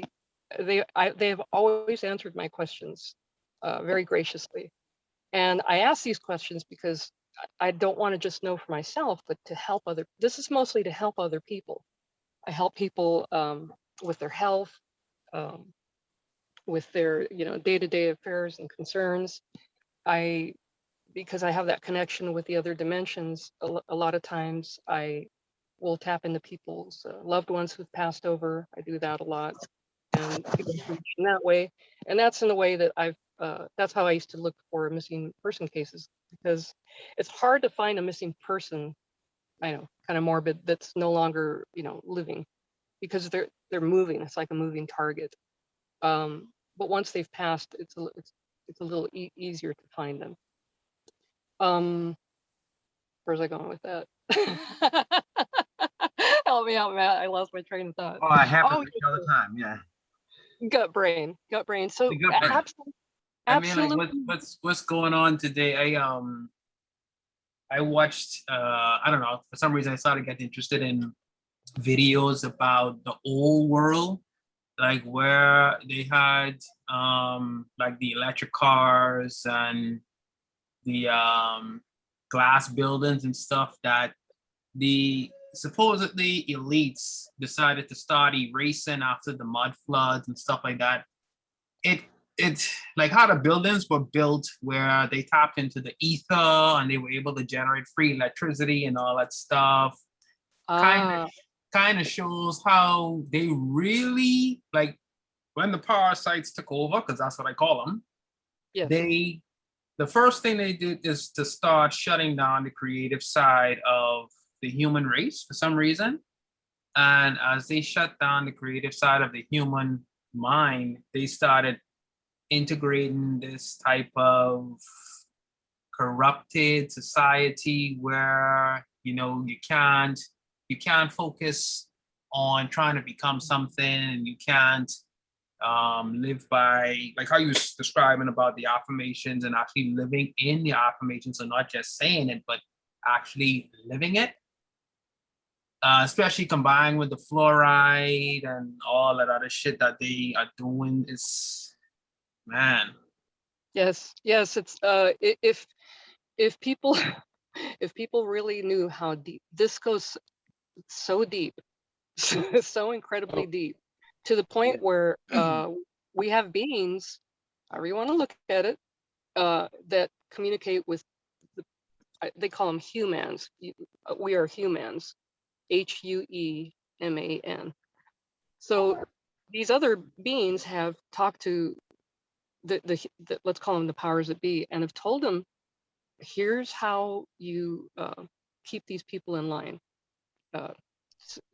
they have always answered my questions very graciously. And I ask these questions because I don't want to just know for myself, but to help this is mostly to help other people. I help people with their health, um, with their, day-to-day affairs and concerns. I, because I have that connection with the other dimensions, a lot of times I will tap into people's loved ones who've passed over. I do that a lot, and people reach in that way. And that's in the way that that's how I used to look for missing person cases, because it's hard to find a missing person. I know, kind of morbid, that's no longer, living, because they're moving. It's like a moving target. But once they've passed, it's a little easier to find them. Where's I going with that? Help me out, Matt. I lost my train of thought. Oh, I happen Oh, to all the time. Yeah. gut brain, gut brain. So The gut brain. absolutely, I mean, like, absolutely. what's going on today? I watched. I don't know. For some reason, I started getting interested in videos about the old world, like where they had like the electric cars and the glass buildings and stuff that the supposedly elites decided to start erasing after the mud floods and stuff like that. It it's like how the buildings were built where they tapped into the ether and they were able to generate free electricity and all that stuff. Kind of Ah, kind of shows how they really, like, when the parasites took over, because that's what I call them. yes. They The first thing they did is to start shutting down the creative side of the human race for some reason. And as they shut down the creative side of the human mind, they started integrating this type of corrupted society where you can't focus on trying to become something, and you can't live by, like how you was describing about the affirmations and actually living in the affirmations, so not just saying it but actually living it, especially combined with the fluoride and all that other shit that they are doing. Is, man. Yes, yes. It's if people if people really knew how deep this goes, so deep, so incredibly deep, to the point where we have beings, however you want to look at it, that communicate with they call them humans. We are humans. Hueman. So these other beings have talked to the let's call them the powers that be, and have told them, here's how you keep these people in line.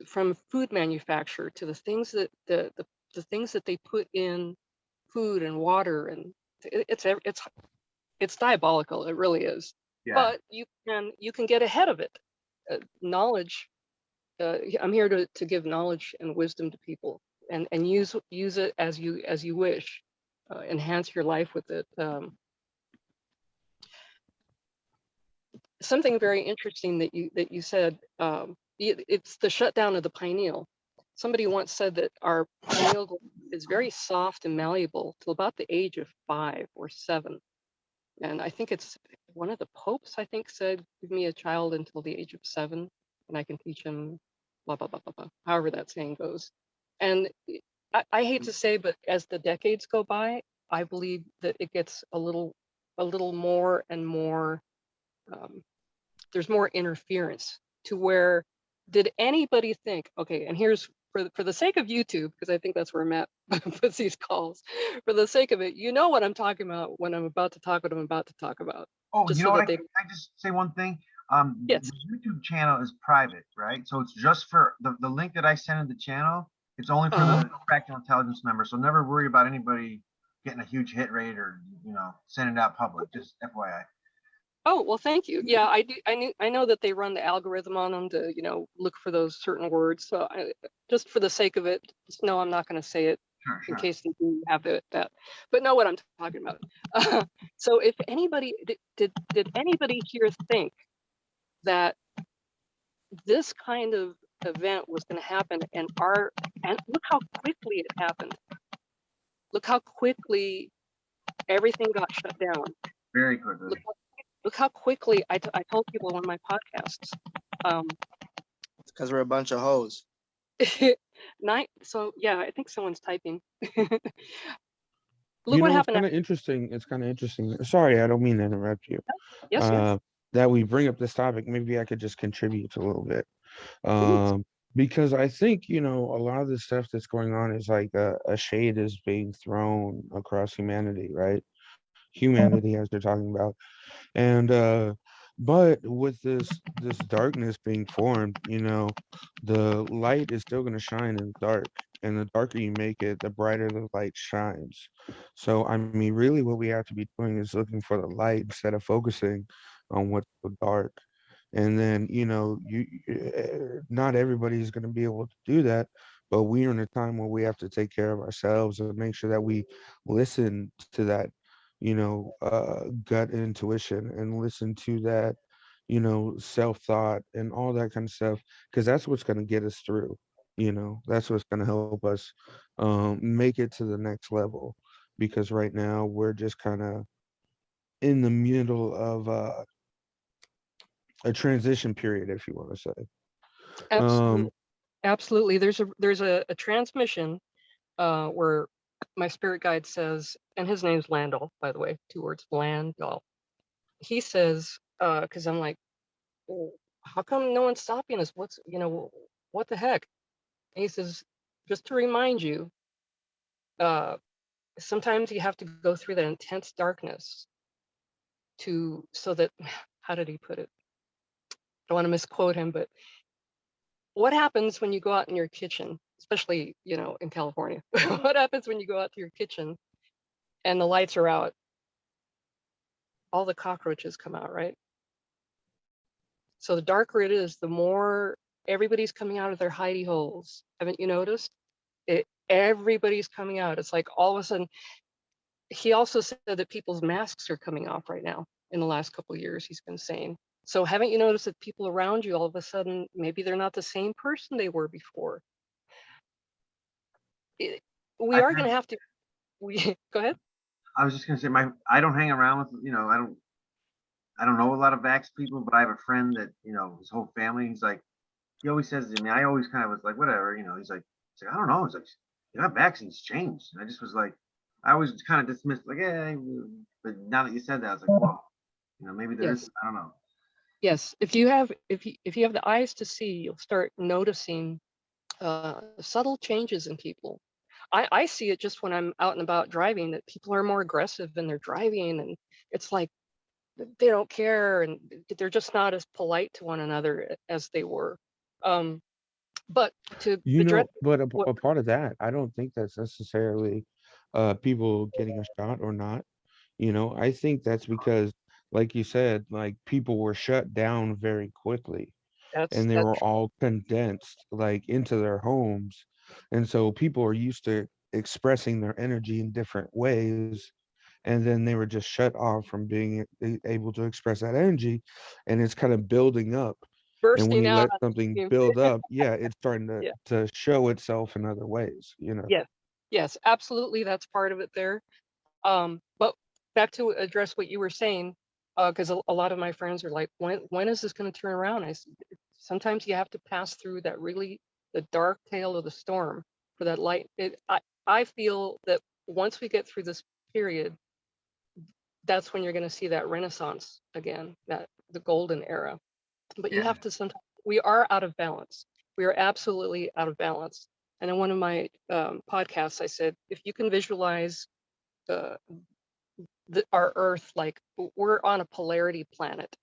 From food manufacture to the things that the things that they put in food and water, and it's diabolical. It really is. Yeah. But you can get ahead of it. Knowledge. I'm here to give knowledge and wisdom to people, and use it as you wish. Enhance your life with it. Something very interesting that you said. It's the shutdown of the pineal. Somebody once said that our pineal gland is very soft and malleable till about the age of 5 or 7. And I think it's one of the popes, I think, said, give me a child until the age of 7 and I can teach him blah, blah, blah, blah, blah, however that saying goes. And I hate to say, but as the decades go by, I believe that it gets a little more and more, there's more interference to where, did anybody think, okay, and here's, for the sake of YouTube, because I think that's where Matt puts these calls, for the sake of it, you know what I'm talking about when I'm about to talk what I'm about to talk about. Oh, Just you so know that what? I just say one thing. Yes. The YouTube channel is private, right? So it's just for the link that I send in the channel. It's only for the Fractal Intelligence members. So never worry about anybody getting a huge hit rate or sending it out public. Just FYI. Oh, well, thank you. Yeah, I do. I know that they run the algorithm on them to, look for those certain words. So just for the sake of it, just know I'm not going to say it in case they do have that. But know what I'm talking about. So if anybody did anybody here think that this kind of event was going to happen, and look how quickly it happened. Look how quickly everything got shut down. Very quickly. Look how quickly I told people on my podcasts. It's because we're a bunch of hoes. So yeah, I think someone's typing. Look what it's happened. Kind of interesting. It's kind of interesting. Sorry, I don't mean to interrupt you. Yes. That we bring up this topic, maybe I could just contribute a little bit. Please. Because I think, a lot of the stuff that's going on is like a shade is being thrown across humanity, right? Humanity, as they're talking about. And but with this darkness being formed, the light is still going to shine in the dark, and the darker you make it, the brighter the light shines. So I mean, really what we have to be doing is looking for the light instead of focusing on what's so dark. And then not everybody is going to be able to do that, but we are in a time where we have to take care of ourselves and make sure that we listen to that gut intuition, and listen to that, self-thought and all that kind of stuff, because that's what's going to get us through. That's what's going to help us make it to the next level, because right now we're just kind of in the middle of a transition period, if you want to say. Absolutely. There's a transmission where my spirit guide says, and his name's Landell, by the way, 2 words, Landell. He says, because I'm like, well, how come no one's stopping us? What the heck? And he says, just to remind you, sometimes you have to go through that intense darkness so that, how did he put it? I don't want to misquote him, but what happens when you go out in your kitchen, especially, in California? What happens when you go out to your kitchen and the lights are out? All the cockroaches come out, right? So the darker it is, the more everybody's coming out of their hidey holes. Haven't you noticed? Everybody's coming out. It's like all of a sudden. He also said that people's masks are coming off right now in the last couple of years, he's been saying. So haven't you noticed that people around you, all of a sudden, maybe they're not the same person they were before? We are going to have to, go ahead. I was just going to say, I don't hang around with, I don't know a lot of vax people, but I have a friend that, his whole family, he always says to me, I always kind of was like, whatever, he's like, I don't know. He's like, vaccines changed. And I just was like, I always kind of dismissed, like, yeah, but now that you said that, I was like, whoa, maybe there is, I don't know. Yes, if you have the eyes to see, you'll start noticing subtle changes in people. I see it just when I'm out and about driving, that people are more aggressive in their driving, and it's like they don't care, and they're just not as polite to one another as they were. Um, but to You address know, but what, a part of that, I don't think that's necessarily people getting a shot or not. I think that's because, like you said, like people were shut down very quickly and they that's were all condensed like into their homes. And so people are used to expressing their energy in different ways. And then they were just shut off from being able to express that energy. And it's kind of building up. And when bursting you out let on something you. build up, yeah, it's starting Yeah, to show itself in other ways. yes, yes, absolutely, that's part of it there. But back to address what you were saying, because a lot of my friends are like, when is this going to turn around? I said, sometimes you have to pass through the dark tail of the storm for that light. I feel that once we get through this period, that's when you're going to see that renaissance again, that the golden era. But you Yeah. have to sometimes, we are out of balance. We are absolutely out of balance. And in one of my podcasts, I said, if you can visualize uh, our Earth, like we're on a polarity planet.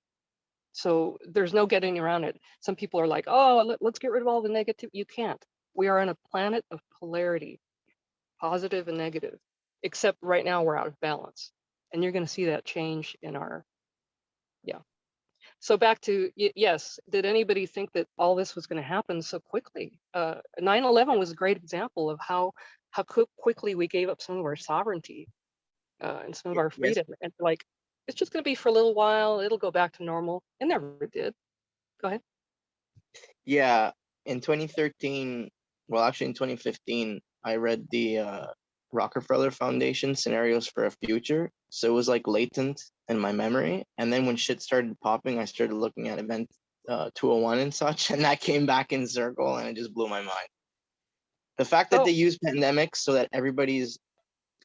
So there's no getting around it. Some people are like, oh, let's get rid of all the negative. You can't. We are on a planet of polarity, positive and negative, except right now we're out of balance. And you're going to see that change in our, yeah. So back to, yes, did anybody think that all this was going to happen so quickly? 9/11 was a great example of how quickly we gave up some of our sovereignty and some of our Yes. freedom, and like it's just going to be for a little while, it'll go back to normal. It never did. Go ahead. Yeah. In 2013, well, actually in 2015, I read the Rockefeller Foundation Scenarios for a Future. So it was like latent in my memory. And then when shit started popping, I started looking at Event 201 and such, and that came back in circle, and it just blew my mind. The fact that Oh, they use pandemics so that everybody's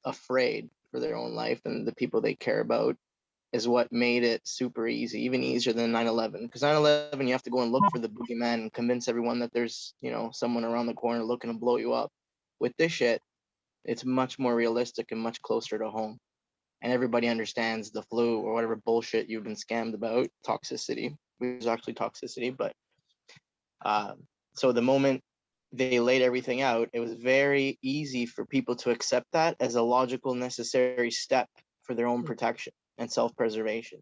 afraid for their own life and the people they care about is what made it super easy, even easier than 9/11. Because 9/11, you have to go and look for the boogeyman and convince everyone that there's, someone around the corner looking to blow you up. With this shit, it's much more realistic and much closer to home. And everybody understands the flu or whatever bullshit you've been scammed about, toxicity, which is actually toxicity. But so the moment they laid everything out, it was very easy for people to accept that as a logical, necessary step for their own protection and self-preservation.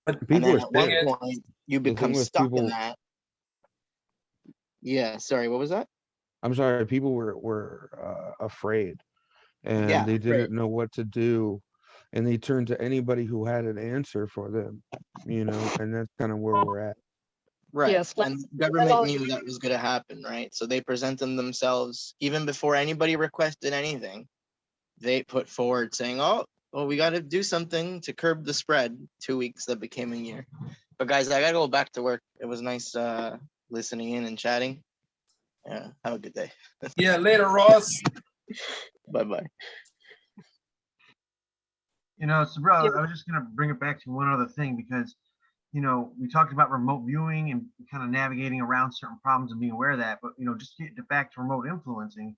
But And People then were at one scared. point, you The thing become was, stuck in people, that. Yeah, sorry, what was that? I'm sorry, people were afraid and Yeah, they right. didn't know what to do, and they turned to anybody who had an answer for them, and that's kind of where we're at. Right. yes. And government knew that was going to happen, right? So they presented themselves even before anybody requested anything. They put forward saying, oh, well, we got to do something to curb the spread. 2 weeks that became a year. But guys, I got to go back to work. It was nice listening in and chatting. Yeah, have a good day. yeah, later, Ross. Bye-bye. Sabril, I was just going to bring it back to one other thing because, we talked about remote viewing and kind of navigating around certain problems and being aware of that. But, just getting back to remote influencing,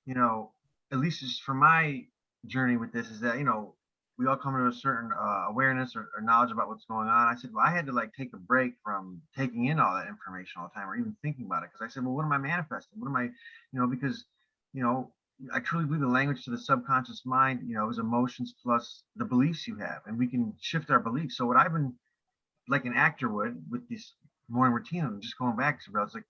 at least just for my journey with this is that, we all come to a certain awareness or knowledge about what's going on. I said, well, I had to like take a break from taking in all that information all the time or even thinking about it. Because I said, well, what am I manifesting? What am I, because, you know, I truly believe the language to the subconscious mind, is emotions plus the beliefs you have, and we can shift our beliefs. So what I've been like an actor would with this morning routine, I'm just going back to, it's like,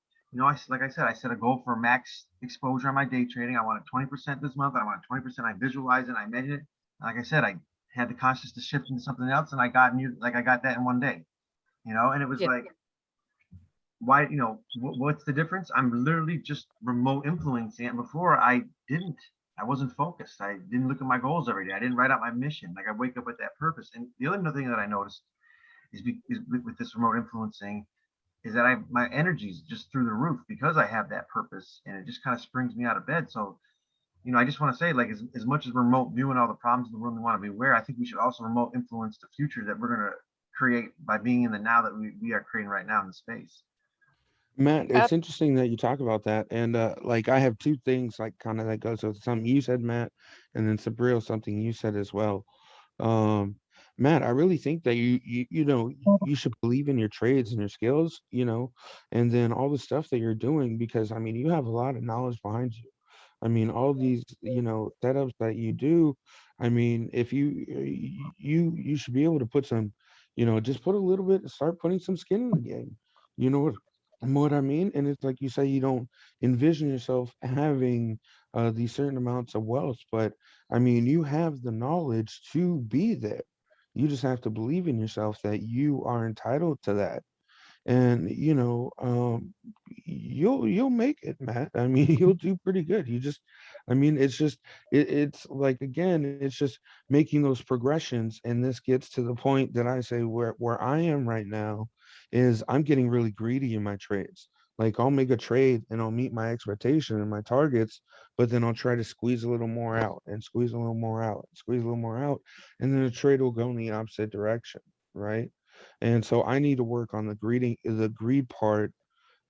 like I said, I set a goal for max exposure on my day trading. I wanted 20% this month. I wanted 20%. I visualized it. I measured it. Like I said, I had the conscious to shift into something else, and I got that in one day, and it was Yeah. like, why, what's the difference? I'm literally just remote influencing it. Before I wasn't focused. I didn't look at my goals every day. I didn't write out my mission. Like I wake up with that purpose. And the other thing that I noticed is with this remote influencing is that my energy is just through the roof because I have that purpose, and it just kind of springs me out of bed. So, I just want to say, like, as much as remote viewing all the problems in the world we want to be aware, I think we should also remote influence the future that we're going to create by being in the now that we are creating right now in the space. Matt, Ab- it's interesting that you talk about that. And like I have two things like kind of that goes with something you said, Matt, and then Sabril, something you said as well. Um, Matt, I really think that you should believe in your trades and your skills, and then all the stuff that you're doing because I mean you have a lot of knowledge behind you. I mean, all these, setups that you do, I mean, if you should be able to put some, just put a little bit, start putting some skin in the game. You know what I mean? And it's like you say, you don't envision yourself having these certain amounts of wealth, but I mean, you have the knowledge to be there. You just have to believe in yourself that you are entitled to that, and you'll make it, Matt. I mean, you'll do pretty good. I mean, it's like again, it's just making those progressions, and this gets to the point that I say where I am right now is I'm getting really greedy in my trades. Like I'll make a trade and I'll meet my expectation and my targets, but then I'll try to squeeze a little more out and squeeze a little more out, squeeze a little more out, and then the trade will go in the opposite direction, right? And so I need to work on the greed part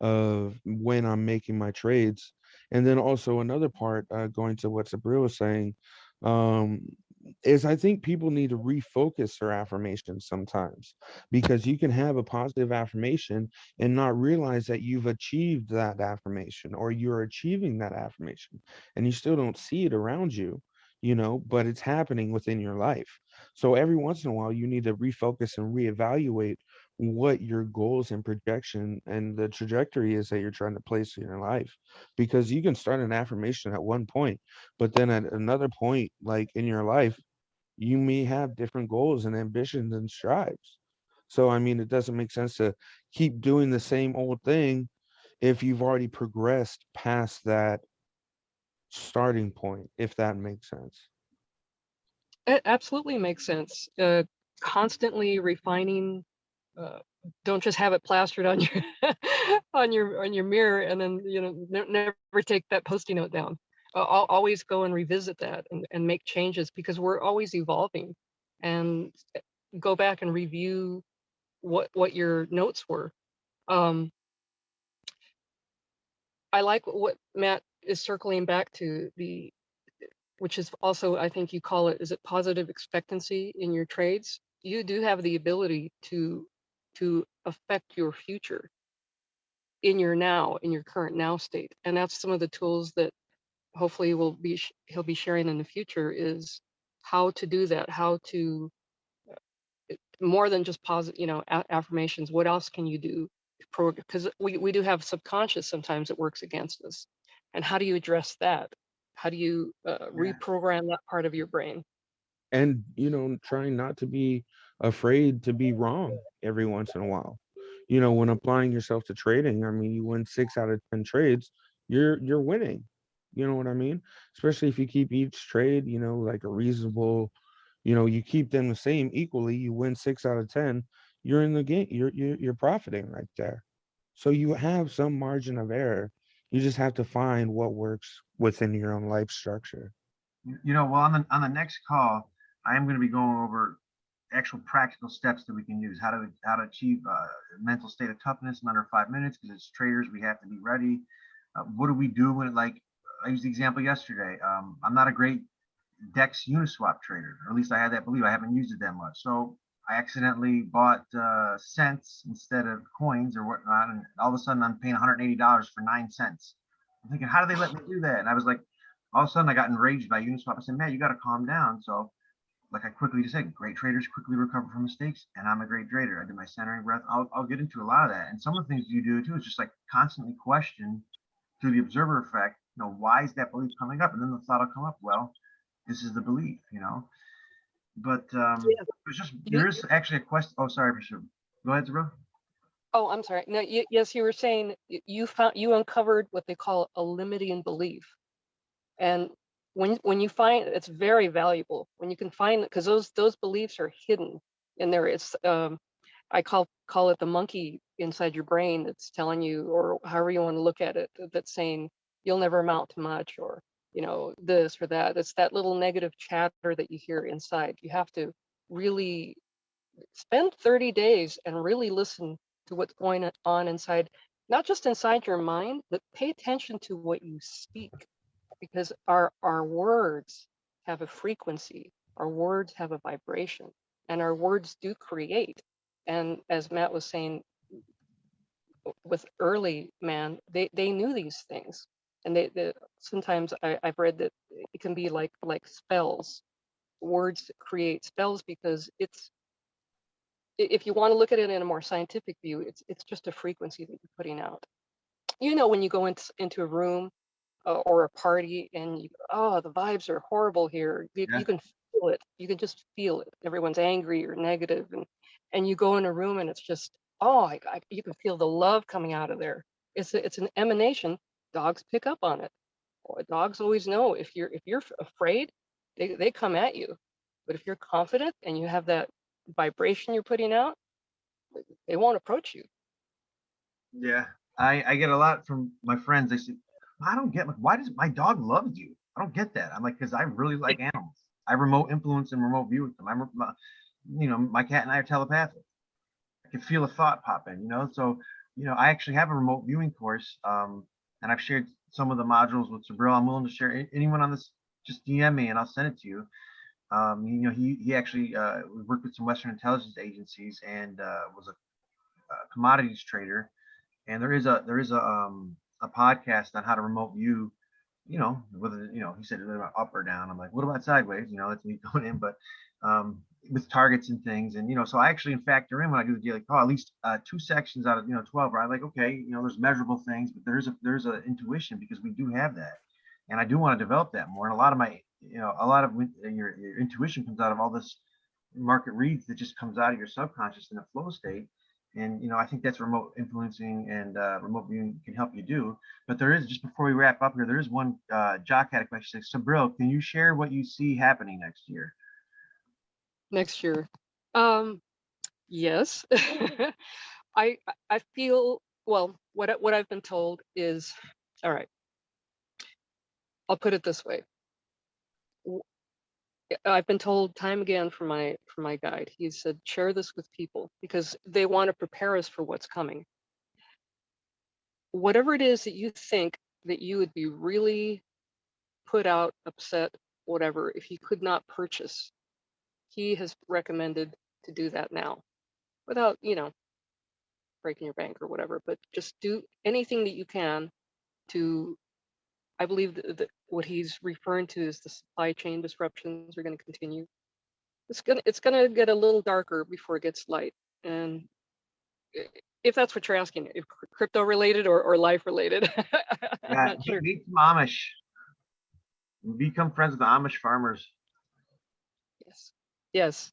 of when I'm making my trades. And then also another part, going to what Sabrill was saying, um, is I think people need to refocus their affirmations sometimes because you can have a positive affirmation and not realize that you've achieved that affirmation or you're achieving that affirmation and you still don't see it around you, but it's happening within your life. So every once in a while, you need to refocus and reevaluate what your goals and projection and the trajectory is that you're trying to place in your life. Because you can start an affirmation at one point, but then at another point, like in your life, you may have different goals and ambitions and strives. So, I mean, it doesn't make sense to keep doing the same old thing if you've already progressed past that starting point, if that makes sense. It absolutely makes sense. Constantly refining. Uh, don't just have it plastered on your on your mirror and then never take that post-it note down. I'll always go and revisit that and make changes because we're always evolving, and go back and review what your notes were. Um, I like what Matt is circling back to, which is also, I think you call it, is it positive expectancy in your trades? You do have the ability to affect your future in your current now state. And that's some of the tools that hopefully he'll be sharing in the future, is how to do that, how to more than just positive, affirmations. What else can you do? Because we do have subconscious sometimes that works against us. And how do you address that? How do you reprogram that part of your brain? And trying not to be afraid to be wrong every once in a while. When applying yourself to trading, I mean, you win 6 out of 10 trades, you're winning. You know what I mean? Especially if you keep each trade, like a reasonable, you keep them the same equally, you win 6 out of 10, you're in the game, you're profiting right there. So you have some margin of error. You just have to find what works within your own life structure. Well, on the next call, I am going to be going over actual practical steps that we can use, how to achieve a mental state of toughness in under 5 minutes, because as traders we have to be ready. What do we do when like I used the example yesterday? I'm not a great DEX Uniswap trader, or at least I had that belief. I haven't used it that much, so I accidentally bought cents instead of coins or whatnot, and all of a sudden I'm paying $180 for 9 cents. I'm thinking, how do they let me do that? And I was like, all of a sudden I got enraged by Uniswap. I said, man, you got to calm down. So like I quickly just said, great traders quickly recover from mistakes, and I'm a great trader. I did my centering breath. I'll get into a lot of that. And some of the things you do too is just like constantly question through the observer effect, why is that belief coming up? And then the thought will come up, well, this is the belief. But Yeah. there is actually a question. Oh, sorry, for sure. Go ahead, bro. Oh, I'm sorry. No, yes, you were saying you uncovered what they call a limiting belief. And when you find, it's very valuable when you can find it, because those beliefs are hidden in there. It's I call it the monkey inside your brain that's telling you, or however you want to look at it, that's saying you'll never amount to much, or this or that. It's that little negative chatter that you hear inside. You have to really spend 30 days and really listen to what's going on inside, not just inside your mind, but pay attention to what you speak, because our words have a frequency, our words have a vibration, and our words do create. And as Matt was saying, with early man, they knew these things, and they sometimes I've read that it can be like spells. Words create spells because it's, if you want to look at it in a more scientific view, it's just a frequency that you're putting out. You know, when you go into a room or a party and you, oh, the vibes are horrible here. Yeah. You can feel it. You can just feel it. Everyone's angry or negative, and you go in a room and it's just, oh, you can feel the love coming out of there. It's an emanation. Dogs pick up on it. Dogs always know if you're afraid, they come at you. But if you're confident and you have that vibration you're putting out, they won't approach you. Yeah, I get a lot from my friends. They say, I don't get, like, why does my dog love you? I don't get that. I'm like, because I really like animals. I remote influence and remote view with them. My cat and I are telepathic. I can feel a thought pop in, So, I actually have a remote viewing course, and I've shared some of the modules with Sabrill. I'm willing to share anyone on this. Just DM me and I'll send it to you. He actually worked with some Western intelligence agencies and was a commodities trader. And there is a podcast on how to remote view, whether, he said up or down. I'm like, what about sideways? That's me going in, but with targets and things. And, so I actually factor in when I do the daily call, at least 2 sections out of, 12, where I'm like, okay, there's measurable things, but there's a intuition, because we do have that. And I do want to develop that more. And a lot of my, a lot of your intuition comes out of all this market reads that just comes out of your subconscious in a flow state. And, I think that's remote influencing and remote viewing can help you do. But there is, just before we wrap up here, there is one Jock had a question. Sabrill, can you share what you see happening next year? Next year. Yes. I feel, well, what I've been told is, all right, I'll put it this way. I've been told time again from my guide. He said, share this with people because they want to prepare us for what's coming. Whatever it is that you think that you would be really put out, upset, whatever, if you could not purchase, he has recommended to do that now without, breaking your bank or whatever, but just do anything that you can to, I believe that what he's referring to is the supply chain disruptions are going to continue. It's gonna get a little darker before it gets light. And if that's what you're asking, if crypto related or life related, I'm not sure. Meet some Amish. Become friends with the Amish farmers. Yes.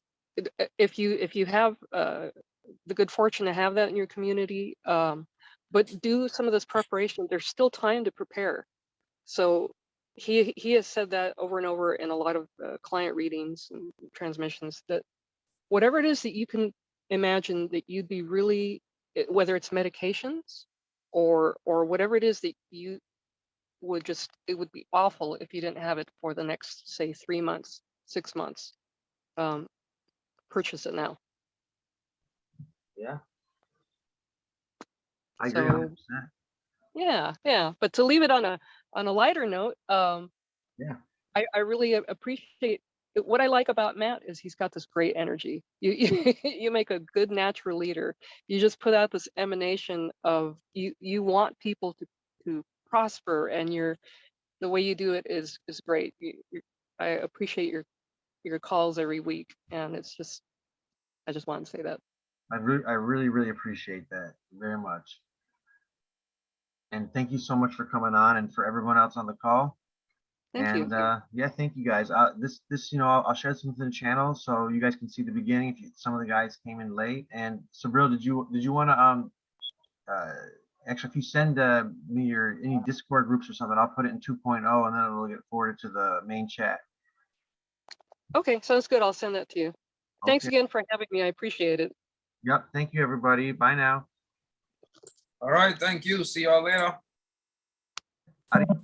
If you have the good fortune to have that in your community, but do some of this preparation. There's still time to prepare. So he has said that over and over in a lot of client readings and transmissions, that whatever it is that you can imagine that you'd be really, whether it's medications or whatever it is that you would just, it would be awful if you didn't have it for the next, say, 3 months, 6 months. Purchase it now. Yeah. I agree So 100%. yeah. But to leave it on a lighter note, Yeah. I really appreciate what I like about Matt is he's got this great energy. You make a good natural leader. You just put out this emanation of you want people to prosper, and the way you do it is great. I appreciate your calls every week, and it's just, I just want to say that. I really appreciate that very much. And thank you so much for coming on, and for everyone else on the call. Thank you. Yeah, thank you guys. This I'll share some to the channel so you guys can see the beginning. If some of the guys came in late. And Sabril, did you want to actually, if you send me any Discord groups or something, I'll put it in 2.0 and then it'll get forwarded to the main chat. Okay, sounds good. I'll send that to you. Thanks Okay. again for having me. I appreciate it. Yep. Thank you, everybody. Bye now. All right, thank you. See y'all later. Adios.